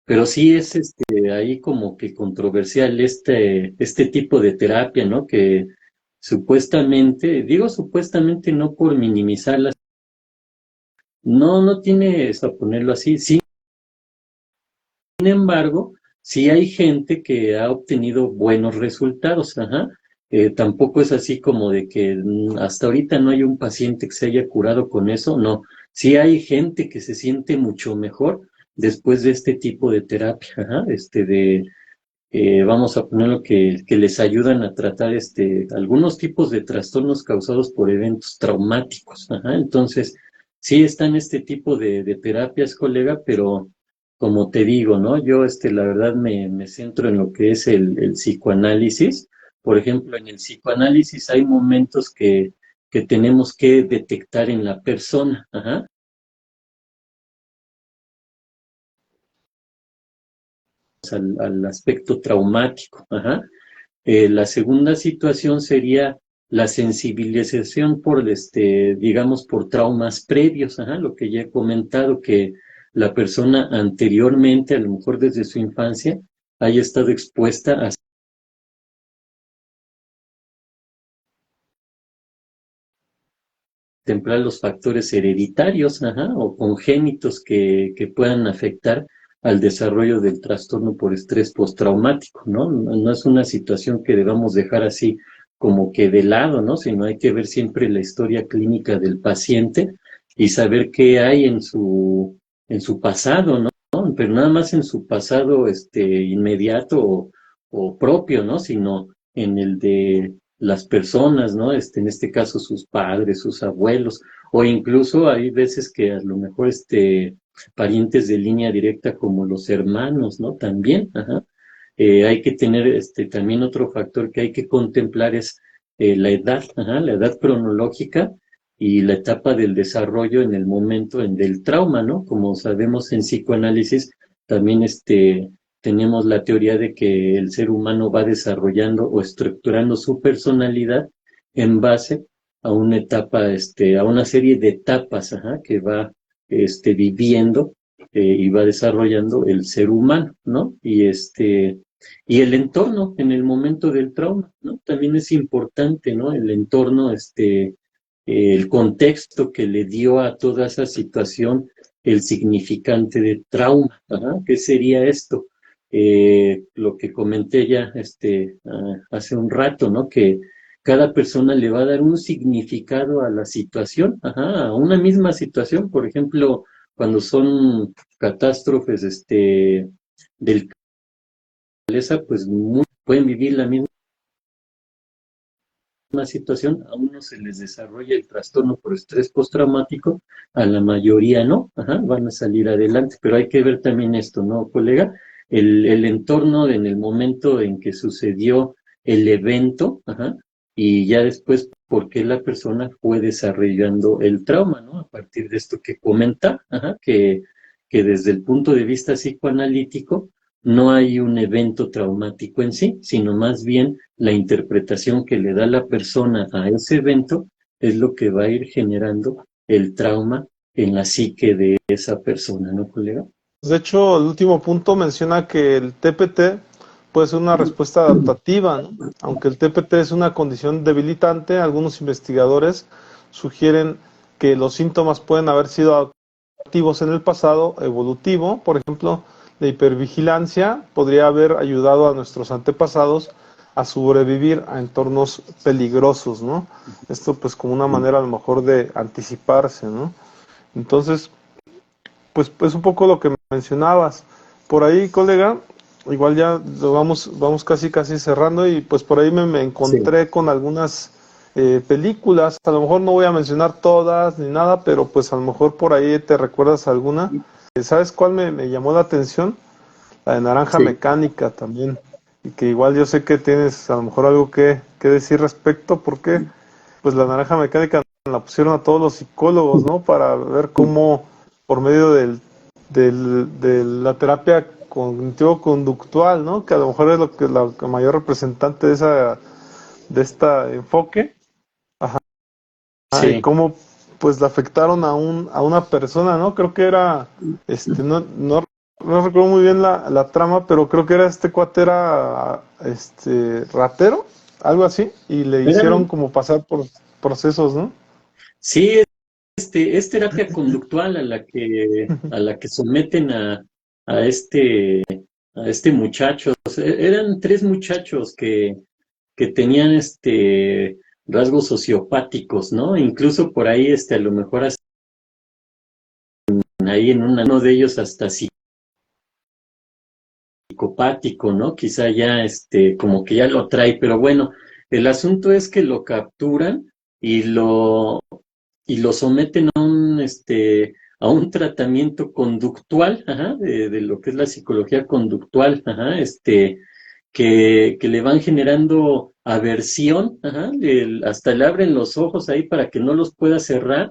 pero sí es ahí como que controversial este tipo de terapia, ¿no? Que supuestamente, digo supuestamente no por minimizarlas, no tiene eso, a ponerlo así. Sin embargo, sí hay gente que ha obtenido buenos resultados, ajá. Tampoco es así como de que hasta ahorita no hay un paciente que se haya curado con eso, no. Sí hay gente que se siente mucho mejor después de este tipo de terapia, ajá, vamos a ponerlo que les ayudan a tratar algunos tipos de trastornos causados por eventos traumáticos. Ajá. Entonces, sí están este tipo de terapias, colega, pero como te digo, ¿no? Yo, la verdad me centro en lo que es el psicoanálisis. Por ejemplo, en el psicoanálisis hay momentos que tenemos que detectar en la persona. Ajá. Al aspecto traumático. Ajá. La segunda situación sería la sensibilización por, digamos, por traumas previos, ajá, lo que ya he comentado, que la persona anteriormente, a lo mejor desde su infancia, haya estado expuesta a contemplar los factores hereditarios, ajá, o congénitos que puedan afectar al desarrollo del trastorno por estrés postraumático, ¿no? No es una situación que debamos dejar así como que de lado, ¿no? Sino hay que ver siempre la historia clínica del paciente y saber qué hay en su pasado, ¿no? Pero nada más en su pasado inmediato o propio, ¿no? Sino en el de las personas, ¿no? En este caso sus padres, sus abuelos, o incluso hay veces que a lo mejor parientes de línea directa como los hermanos, ¿no? También, ajá. Hay que tener también otro factor que hay que contemplar es la edad, ajá, la edad cronológica y la etapa del desarrollo en el momento del trauma, ¿no? Como sabemos en psicoanálisis, también tenemos la teoría de que el ser humano va desarrollando o estructurando su personalidad en base a una etapa, a una serie de etapas, ajá, que va viviendo y va desarrollando el ser humano, ¿no? Y el entorno en el momento del trauma, ¿no? También es importante, ¿no? El entorno, el contexto que le dio a toda esa situación el significante de trauma. Ajá. ¿Qué sería esto? Lo que comenté ya hace un rato, ¿no? Que cada persona le va a dar un significado a la situación, ajá, a una misma situación. Por ejemplo, cuando son catástrofes del naturaleza, pues pueden vivir la misma situación, a unos se les desarrolla el trastorno por estrés postraumático, a la mayoría no, ajá, van a salir adelante, pero hay que ver también esto, ¿no, colega? El entorno en el momento en que sucedió el evento, ajá, y ya después por qué la persona fue desarrollando el trauma, ¿no? A partir de esto que comenta, ajá, que desde el punto de vista psicoanalítico, no hay un evento traumático en sí, sino más bien la interpretación que le da la persona a ese evento es lo que va a ir generando el trauma en la psique de esa persona, ¿no, colega? De hecho, el último punto menciona que el TPT puede ser una respuesta adaptativa, ¿no? Aunque el TPT es una condición debilitante, algunos investigadores sugieren que los síntomas pueden haber sido activos en el pasado evolutivo. Por ejemplo, la hipervigilancia podría haber ayudado a nuestros antepasados a sobrevivir a entornos peligrosos, ¿no? Esto pues como una manera a lo mejor de anticiparse, ¿no? Entonces, pues un poco lo que mencionabas. Por ahí, colega, igual ya vamos casi cerrando y pues por ahí me Sí. encontré con algunas películas. A lo mejor no voy a mencionar todas ni nada, pero pues a lo mejor por ahí te recuerdas alguna. ¿Sabes cuál me llamó la atención? La de Naranja Sí. Mecánica también. Y que igual yo sé que tienes a lo mejor algo que decir respecto, porque pues la Naranja Mecánica la pusieron a todos los psicólogos, ¿no? Para ver cómo por medio de la terapia cognitivo-conductual, ¿no? Que a lo mejor es lo que la mayor representante de este enfoque, y Sí. cómo pues la afectaron a una persona, ¿no? Creo que era, no recuerdo muy bien la trama, pero creo que era este cuate era, ratero, algo así, y le hicieron Eran, como pasar por procesos, ¿no? sí, es terapia conductual a la que someten a a este muchacho. O sea, eran tres muchachos que tenían rasgos sociopáticos, ¿no? Incluso por ahí, a lo mejor hasta ahí en uno de ellos hasta psicopático, ¿no? Quizá ya, como que ya lo trae, pero bueno, el asunto es que lo capturan y lo someten a un tratamiento conductual, ajá, de lo que es la psicología conductual, ajá, que le van generando aversión, ajá, hasta le abren los ojos ahí para que no los pueda cerrar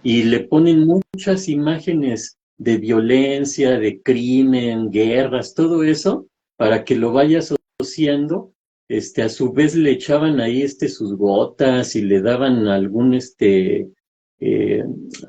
y le ponen muchas imágenes de violencia, de crimen, guerras, todo eso, para que lo vaya asociando. A su vez le echaban ahí sus gotas y le daban eh,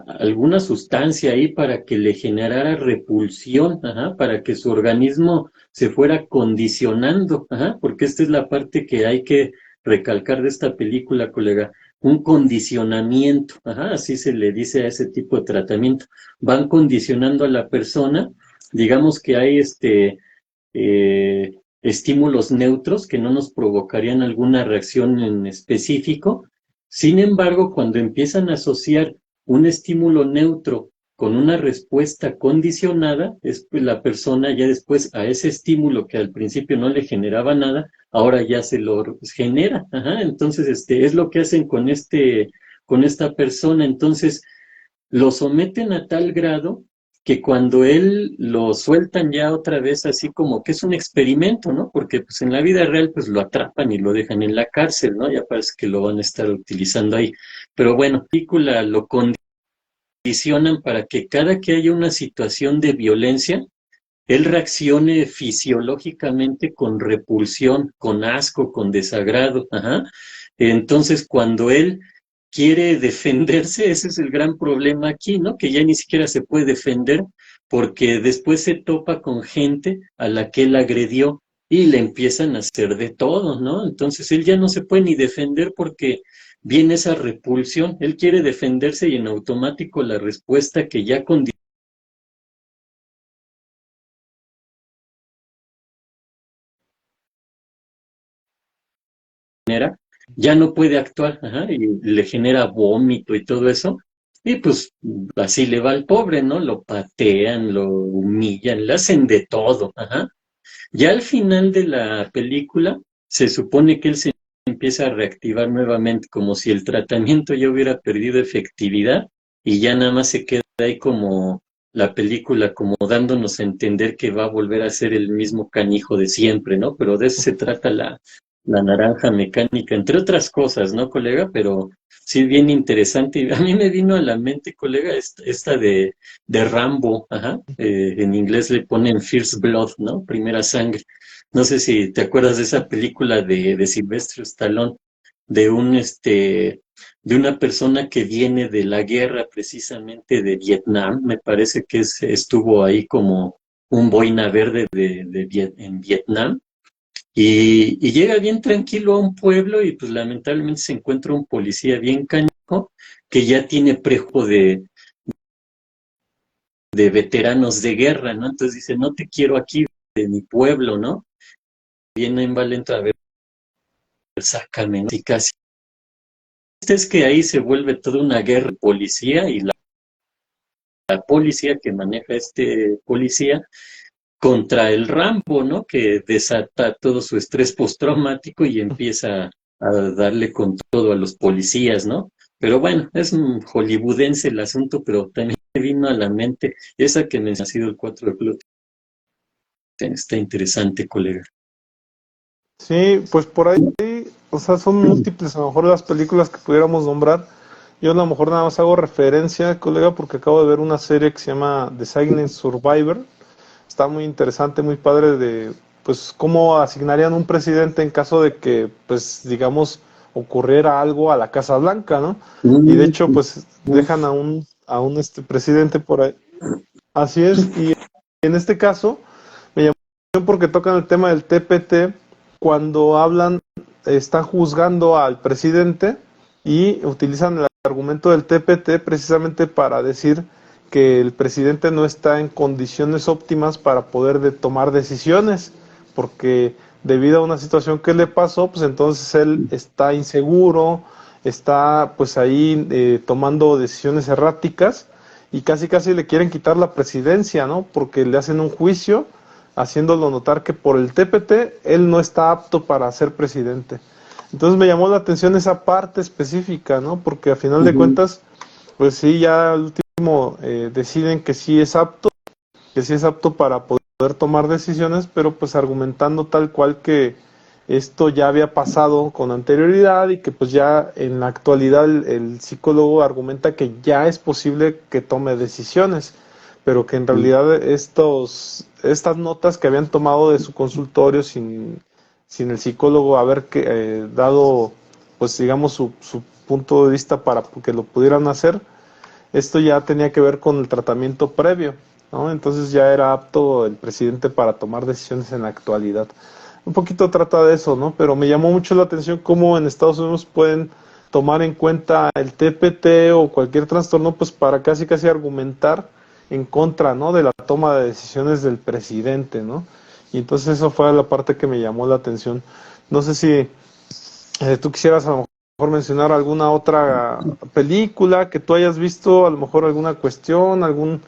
alguna sustancia ahí para que le generara repulsión, ajá, para que su organismo se fuera condicionando, ajá, porque esta es la parte que hay que recalcar de esta película, colega, un condicionamiento, ajá, así se le dice a ese tipo de tratamiento. Van condicionando a la persona, digamos que hay estímulos neutros que no nos provocarían alguna reacción en específico. Sin embargo, cuando empiezan a asociar un estímulo neutro con una respuesta condicionada, es pues, la persona ya después a ese estímulo que al principio no le generaba nada, ahora ya se lo genera. Ajá, entonces, es lo que hacen con esta persona. Entonces, lo someten a tal grado que cuando él lo sueltan ya otra vez así como que es un experimento, ¿no? Porque pues en la vida real pues lo atrapan y lo dejan en la cárcel, ¿no? Ya parece que lo van a estar utilizando ahí. Pero bueno, la película lo condicionan para que cada que haya una situación de violencia, él reaccione fisiológicamente con repulsión, con asco, con desagrado. Ajá. Entonces, cuando él quiere defenderse, ese es el gran problema aquí, ¿no? Que ya ni siquiera se puede defender porque después se topa con gente a la que él agredió y le empiezan a hacer de todo, ¿no? Entonces él ya no se puede ni defender porque viene esa repulsión. Él quiere defenderse y en automático la respuesta que ya genera, ya no puede actuar, ajá, y le genera vómito y todo eso. Y pues así le va al pobre, ¿no? Lo patean, lo humillan, le hacen de todo, ajá. Ya al final de la película se supone que él se empieza a reactivar nuevamente, como si el tratamiento ya hubiera perdido efectividad y ya nada más se queda ahí como la película, como dándonos a entender que va a volver a ser el mismo canijo de siempre, ¿no? Pero de eso se trata la naranja mecánica, entre otras cosas, ¿no, colega? Pero sí, bien interesante. Y a mí me vino a la mente, colega, esta de Rambo, ajá. En inglés le ponen First Blood, ¿no? Primera sangre. No sé si te acuerdas de esa película de Sylvester Stallone, de de una persona que viene de la guerra precisamente de Vietnam, me parece que estuvo ahí como un boina verde en Vietnam, y llega bien tranquilo a un pueblo y pues lamentablemente se encuentra un policía bien canijo que ya tiene prejuicio de veteranos de guerra, ¿no? Entonces dice, no te quiero aquí de mi pueblo, ¿no? Viene en Valento a ver, sácame, ¿no? Y casi. Es que ahí se vuelve toda una guerra de policía y la policía que maneja este policía contra el Rambo, ¿no? Que desata todo su estrés postraumático y empieza a darle con todo a los policías, ¿no? Pero bueno, es un hollywoodense el asunto, pero también me vino a la mente esa que me ha sido el 4 de Club. Está interesante, colega. Sí, pues por ahí, o sea, son múltiples a lo mejor las películas que pudiéramos nombrar. Yo a lo mejor nada más hago referencia, colega, porque acabo de ver una serie que se llama The Silent Survivor. Está muy interesante, muy padre de, pues, cómo asignarían un presidente en caso de que, pues, digamos, ocurriera algo a la Casa Blanca, ¿no? Y de hecho, pues, dejan a un presidente por ahí. Así es, y en este caso, me llamó la atención porque tocan el tema del TPT cuando hablan, están juzgando al presidente y utilizan el argumento del TPT precisamente para decir que el presidente no está en condiciones óptimas para poder tomar decisiones, porque debido a una situación que le pasó, pues entonces él está inseguro, está pues ahí tomando decisiones erráticas y casi casi le quieren quitar la presidencia, ¿no? Porque le hacen un juicio haciéndolo notar que por el TPT él no está apto para ser presidente. Entonces me llamó la atención esa parte específica, ¿no? Porque a final de Ujú. cuentas, pues sí, ya al último deciden que sí es apto para poder tomar decisiones, pero pues argumentando tal cual que esto ya había pasado con anterioridad y que pues ya en la actualidad el psicólogo argumenta que ya es posible que tome decisiones, pero que en realidad estas notas que habían tomado de su consultorio sin el psicólogo haber dado, pues digamos, su punto de vista para que lo pudieran hacer, esto ya tenía que ver con el tratamiento previo, ¿no? Entonces ya era apto el presidente para tomar decisiones en la actualidad. Un poquito trata de eso, ¿no? Pero me llamó mucho la atención cómo en Estados Unidos pueden tomar en cuenta el TPT o cualquier trastorno, pues para casi casi argumentar en contra, ¿no? De la toma de decisiones del presidente, ¿no? Y entonces eso fue la parte que me llamó la atención. No sé si tú quisieras a lo mejor mencionar alguna otra película que tú hayas visto, a lo mejor alguna cuestión, algún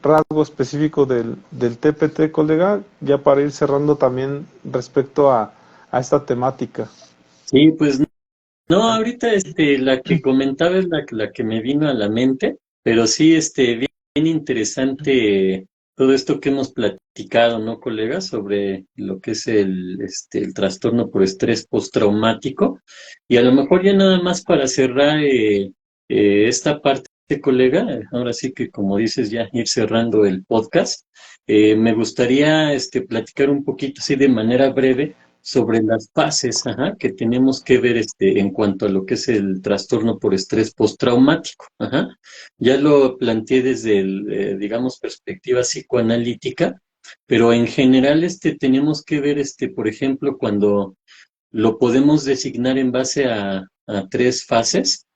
rasgo específico del TPT, colega, ya para ir cerrando también respecto a esta temática. Sí, pues no, ahorita la que comentaba es la que me vino a la mente, pero sí, bien interesante todo esto que hemos platicado, ¿no, colegas? Sobre lo que es el trastorno por estrés postraumático. Y a lo mejor ya nada más para cerrar esta parte, colega, ahora sí que como dices, ya ir cerrando el podcast, me gustaría platicar un poquito así de manera breve sobre las fases, ajá, que tenemos que ver en cuanto a lo que es el trastorno por estrés postraumático. Ajá. Ya lo planteé desde digamos, perspectiva psicoanalítica, pero en general tenemos que ver, por ejemplo, cuando lo podemos designar en base a tres fases.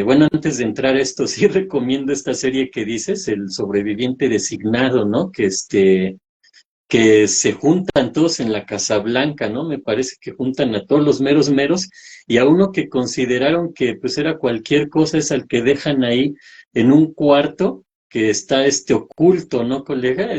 Bueno, antes de entrar a esto, sí recomiendo esta serie que dices, El sobreviviente designado, ¿no? Que se juntan todos en la Casa Blanca, ¿no? Me parece que juntan a todos los meros meros y a uno que consideraron que pues era cualquier cosa es al que dejan ahí en un cuarto que está oculto, ¿no, colega?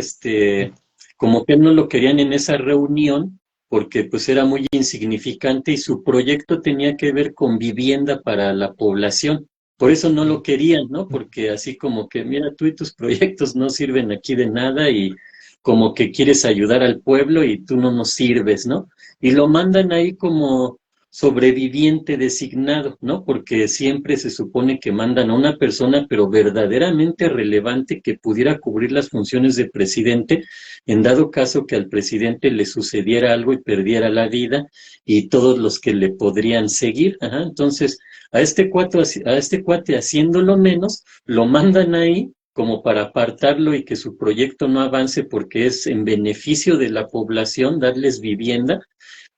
Como que no lo querían en esa reunión porque pues era muy insignificante y su proyecto tenía que ver con vivienda para la población. Por eso no lo querían, ¿no? Porque así como que, mira, tú y tus proyectos no sirven aquí de nada y como que quieres ayudar al pueblo y tú no nos sirves, ¿no? Y lo mandan ahí como sobreviviente designado, ¿no? Porque siempre se supone que mandan a una persona, pero verdaderamente relevante que pudiera cubrir las funciones de presidente, en dado caso que al presidente le sucediera algo y perdiera la vida y todos los que le podrían seguir. Ajá. Entonces, a este cuate haciéndolo menos, lo mandan ahí como para apartarlo y que su proyecto no avance porque es en beneficio de la población darles vivienda,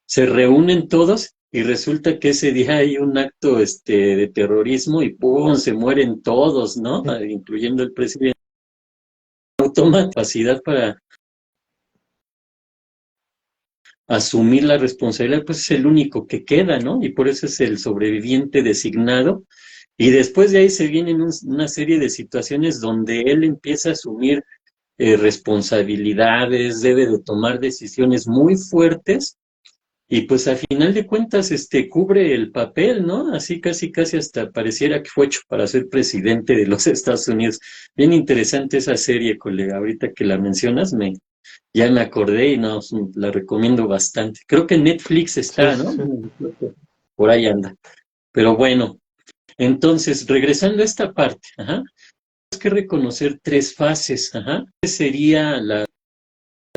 se reúnen todos y resulta que ese día hay un acto de terrorismo y ¡pum! Se mueren todos, ¿no? Incluyendo el presidente. Toma capacidad para asumir la responsabilidad, pues es el único que queda, ¿no? Y por eso es el sobreviviente designado. Y después de ahí se vienen una serie de situaciones donde él empieza a asumir responsabilidades, debe de tomar decisiones muy fuertes y pues a final de cuentas cubre el papel, ¿no? Así casi casi hasta pareciera que fue hecho para ser presidente de los Estados Unidos. Bien interesante esa serie, colega. Ahorita que la mencionas ya me acordé y no, la recomiendo bastante. Creo que en Netflix Sí, está, sí, ¿no? sí. Por ahí anda. Pero bueno, entonces, regresando a esta parte, ajá, tenemos que reconocer tres fases, ajá. Sería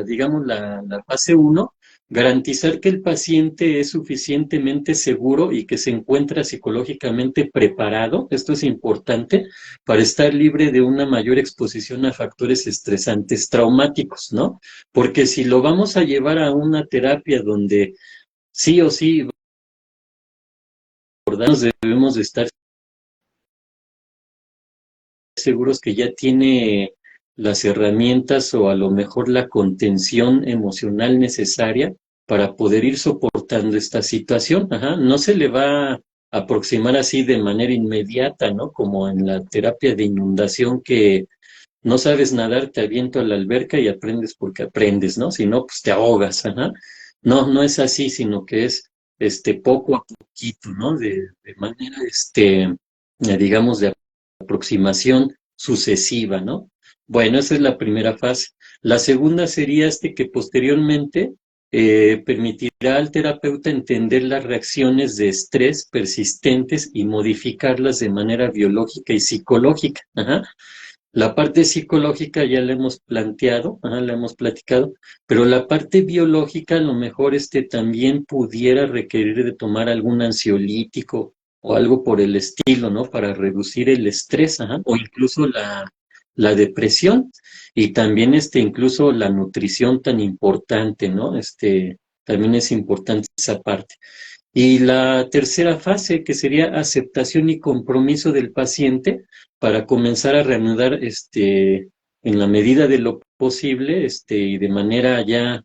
digamos, la fase uno, garantizar que el paciente es suficientemente seguro y que se encuentra psicológicamente preparado, esto es importante, para estar libre de una mayor exposición a factores estresantes traumáticos, ¿no? Porque si lo vamos a llevar a una terapia donde sí o sí, debemos de estar seguros que ya tiene las herramientas o a lo mejor la contención emocional necesaria para poder ir soportando esta situación. Ajá. No se le va a aproximar así de manera inmediata, ¿no? Como en la terapia de inundación que no sabes nadar, te aviento a la alberca y aprendes porque aprendes, ¿no? Si no, pues te ahogas, ajá. No, no es así, sino que es poco a poquito, ¿no? De manera, digamos, de aproximación sucesiva, ¿no? Bueno, esa es la primera fase. La segunda sería que posteriormente permitirá al terapeuta entender las reacciones de estrés persistentes y modificarlas de manera biológica y psicológica. Ajá. La parte psicológica ya la hemos planteado, ajá, la hemos platicado, pero la parte biológica a lo mejor también pudiera requerir de tomar algún ansiolítico o algo por el estilo, ¿no? Para reducir el estrés, ajá, o incluso la depresión y también incluso la nutrición tan importante, ¿no? También es importante esa parte. Y la tercera fase, que sería aceptación y compromiso del paciente para comenzar a reanudar en la medida de lo posible y de manera ya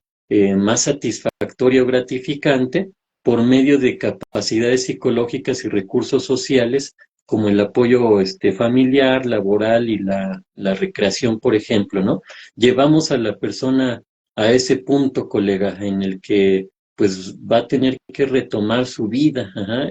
más satisfactoria o gratificante por medio de capacidades psicológicas y recursos sociales como el apoyo familiar, laboral y la recreación, por ejemplo, ¿no? Llevamos a la persona a ese punto, colega, en el que pues va a tener que retomar su vida, ajá,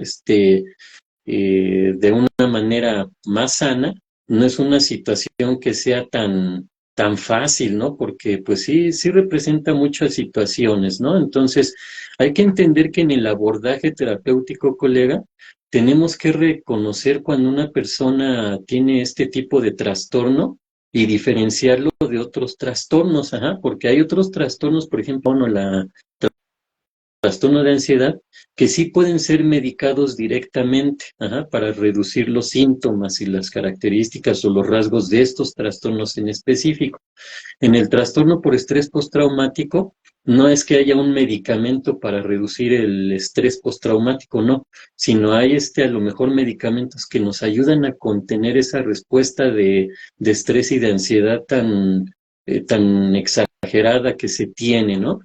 de una manera más sana. No es una situación que sea tan fácil, ¿no? Porque pues sí, sí representa muchas situaciones, ¿no? Entonces, hay que entender que en el abordaje terapéutico, colega, tenemos que reconocer cuando una persona tiene este tipo de trastorno y diferenciarlo de otros trastornos, ajá, porque hay otros trastornos, por ejemplo, no, la trastorno de ansiedad, que sí pueden ser medicados directamente, ajá, para reducir los síntomas y las características o los rasgos de estos trastornos en específico. En el trastorno por estrés postraumático, no es que haya un medicamento para reducir el estrés postraumático, no, sino hay a lo mejor medicamentos que nos ayudan a contener esa respuesta de estrés y de ansiedad tan exagerada que se tiene, ¿no?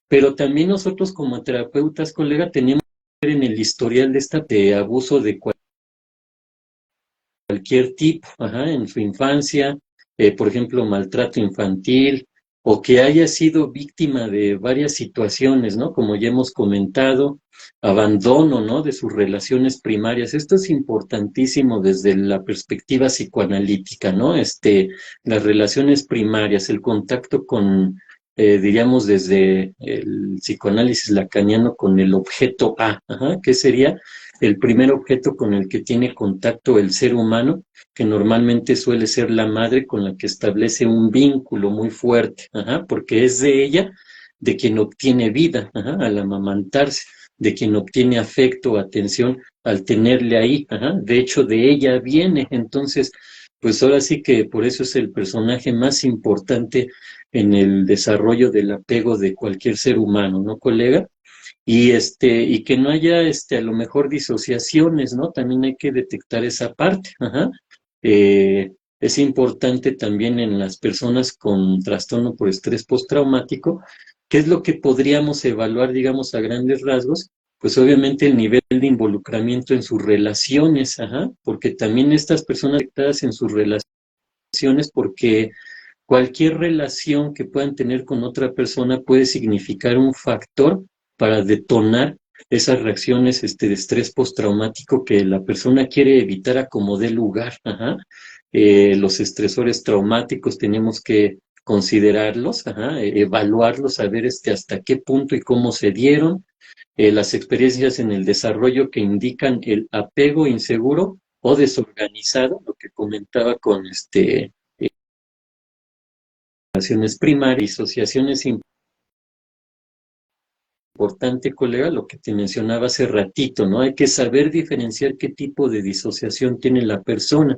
Pero también nosotros como terapeutas, colega, tenemos que ver en el historial de abuso de cualquier tipo, ajá, en su infancia, por ejemplo, maltrato infantil, o que haya sido víctima de varias situaciones, ¿no? Como ya hemos comentado, abandono, ¿no? De sus relaciones primarias. Esto es importantísimo desde la perspectiva psicoanalítica, ¿no? Las relaciones primarias, el contacto con, diríamos, desde el psicoanálisis lacaniano con el objeto A, ajá, que sería el primer objeto con el que tiene contacto el ser humano, que normalmente suele ser la madre con la que establece un vínculo muy fuerte, ajá, porque es de ella de quien obtiene vida, ajá, al amamantarse, de quien obtiene afecto, atención, al tenerle ahí, ajá, de hecho de ella viene, entonces, pues ahora sí que por eso es el personaje más importante en el desarrollo del apego de cualquier ser humano, ¿no, colega? Y que no haya a lo mejor disociaciones, ¿no? También hay que detectar esa parte, ajá. Es importante también en las personas con trastorno por estrés postraumático, ¿qué es lo que podríamos evaluar, digamos, a grandes rasgos? Pues obviamente el nivel de involucramiento en sus relaciones, ajá, porque también estas personas afectadas en sus relaciones, porque cualquier relación que puedan tener con otra persona puede significar un factor para detonar esas reacciones de estrés postraumático que la persona quiere evitar a como dé lugar. Ajá. Los estresores traumáticos tenemos que considerarlos, ajá, evaluarlos, saber hasta qué punto y cómo se dieron, las experiencias en el desarrollo que indican el apego inseguro o desorganizado, lo que comentaba con relaciones primarias, disociaciones importante, colega, lo que te mencionaba hace ratito, ¿no? Hay que saber diferenciar qué tipo de disociación tiene la persona.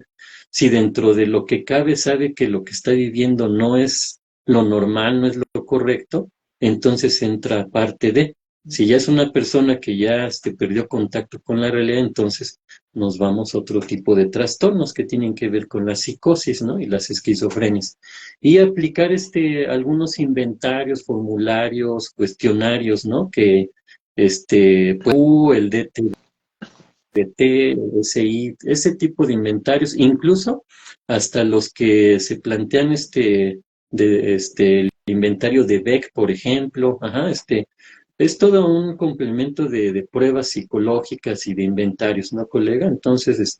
Si dentro de lo que cabe sabe que lo que está viviendo no es lo normal, no es lo correcto, entonces entra parte de. Si ya es una persona que ya perdió contacto con la realidad, entonces nos vamos a otro tipo de trastornos que tienen que ver con la psicosis, ¿no? Y las esquizofrenias. Y aplicar algunos inventarios, formularios, cuestionarios, ¿no? Que pues, el DT T, SI, ese tipo de inventarios, incluso hasta los que se plantean el inventario de Beck, por ejemplo, es todo un complemento de pruebas psicológicas y de inventarios, ¿no, colega? Entonces,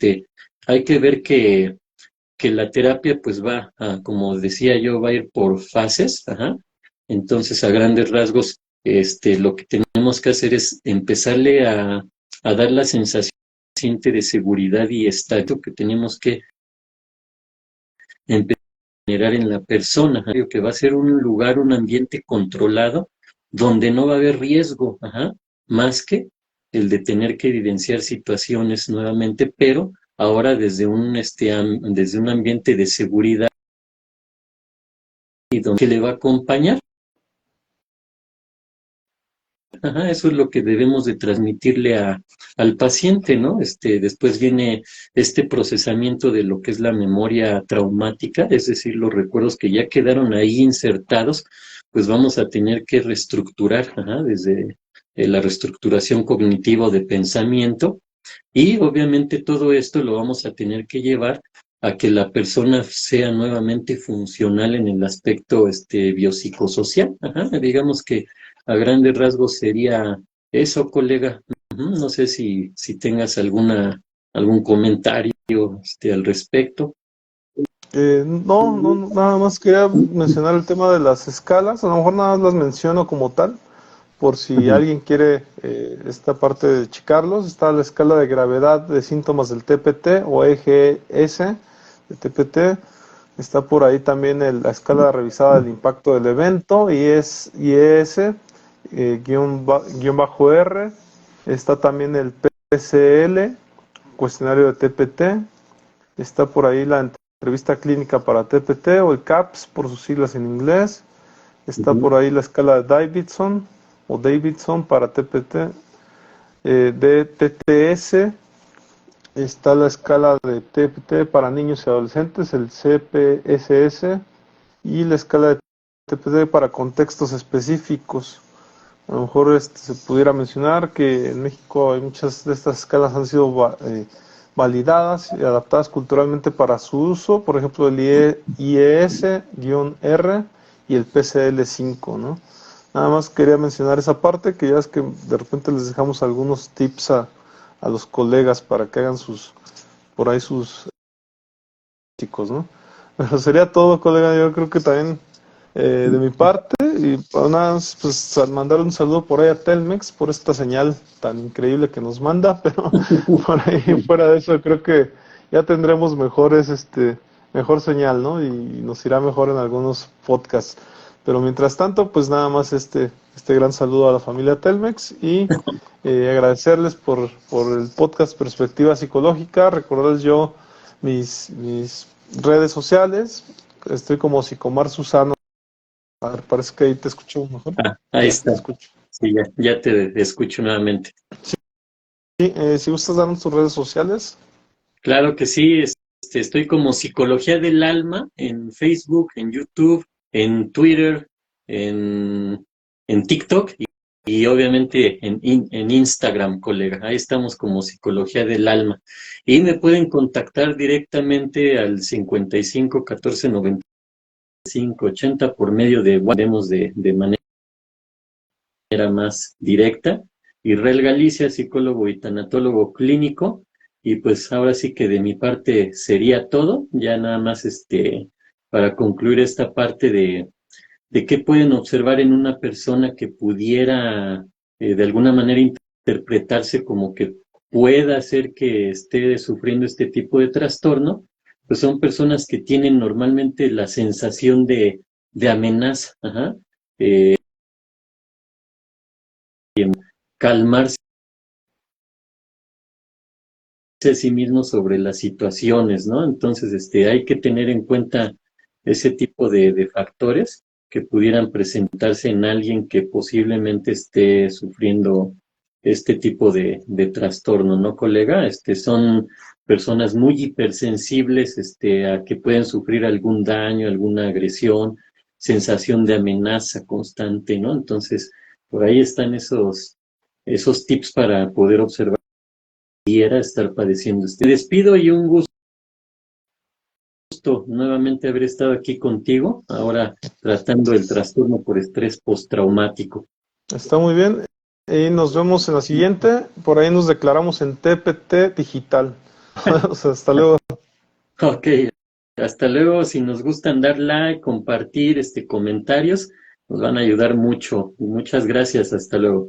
hay que ver que la terapia, pues como decía yo, va a ir por fases, ajá. Entonces, a grandes rasgos, lo que tenemos que hacer es empezarle a dar la sensación de seguridad y estatus que tenemos que empezar a generar en la persona, ajá, que va a ser un lugar, un ambiente controlado, donde no va a haber riesgo, ajá, más que el de tener que evidenciar situaciones nuevamente, pero ahora desde un ambiente de seguridad y donde le va a acompañar. Ajá, eso es lo que debemos de transmitirle al paciente, ¿no? Después viene este procesamiento de lo que es la memoria traumática, es decir, los recuerdos que ya quedaron ahí insertados, pues vamos a tener que reestructurar, ajá, desde la reestructuración cognitiva o de pensamiento, y obviamente todo esto lo vamos a tener que llevar a que la persona sea nuevamente funcional en el aspecto biopsicosocial. Ajá, digamos que a grandes rasgos sería eso, colega. Ujú, no sé si tengas algún comentario al respecto. No, nada más quería mencionar el tema de las escalas, a lo mejor nada más las menciono como tal, por si Ujú, alguien quiere esta parte de checarlos. Está la escala de gravedad de síntomas del TPT o EGS de TPT. Está por ahí también la escala revisada del impacto del evento, IES, guión bajo R. Está también el PCL, cuestionario de TPT. Está por ahí la entrevista clínica para TPT o el CAPS por sus siglas en inglés. Está ujú, por ahí la escala de Davidson para TPT. De TTS está la escala de TPT para niños y adolescentes, el CPSS, y la escala de TPT para contextos específicos. A lo mejor se pudiera mencionar que en México hay muchas de estas escalas han sido validadas y adaptadas culturalmente para su uso, por ejemplo el IES-R y el PCL5, ¿no? Nada más quería mencionar esa parte, que ya es que de repente les dejamos algunos tips a los colegas para que hagan por ahí sus chicos, ¿no? Pero sería todo, colega. Yo creo que también de mi parte, y para nada más, pues mandar un saludo por ahí a Telmex por esta señal tan increíble que nos manda, pero por ahí fuera de eso creo que ya tendremos mejor señal, ¿no? Y nos irá mejor en algunos podcasts. Pero mientras tanto, pues nada más este gran saludo a la familia Telmex y agradecerles por el podcast Perspectiva Psicológica. Recordarles yo mis redes sociales. Estoy como Psicomar Susano. A ver, parece que ahí te escucho mejor. ahí Ya, te está. escucho. Sí, ya te escucho nuevamente. Sí, si gustas darnos tus redes sociales. Claro que sí, estoy como Psicología del Alma en Facebook, en YouTube, en Twitter, en, en TikTok y obviamente en Instagram, colega. Ahí estamos como Psicología del Alma. Y me pueden contactar directamente al 55 14 95 80 por medio de WhatsApp, de manera más directa. Israel Galicia, psicólogo y tanatólogo clínico. Y pues ahora sí que de mi parte sería todo. Ya nada más para concluir esta parte de qué pueden observar en una persona que pudiera de alguna manera interpretarse como que pueda hacer que esté sufriendo este tipo de trastorno, pues son personas que tienen normalmente la sensación de amenaza, ajá, calmarse a sí mismo sobre las situaciones, ¿no? Entonces, hay que tener en cuenta ese tipo de factores que pudieran presentarse en alguien que posiblemente esté sufriendo este tipo de trastorno, ¿no, colega? Son personas muy hipersensibles, a que pueden sufrir algún daño, alguna agresión, sensación de amenaza constante, ¿no? Entonces, por ahí están esos tips para poder observar quisiera estar padeciendo. Te despido y un gusto nuevamente haber estado aquí contigo, ahora tratando el trastorno por estrés postraumático. Está muy bien. Y nos vemos en la siguiente. Por ahí nos declaramos en TPT Digital. O sea, hasta luego. Ok, hasta luego. Si nos gustan dar like, compartir comentarios, nos van a ayudar mucho. Muchas gracias. Hasta luego.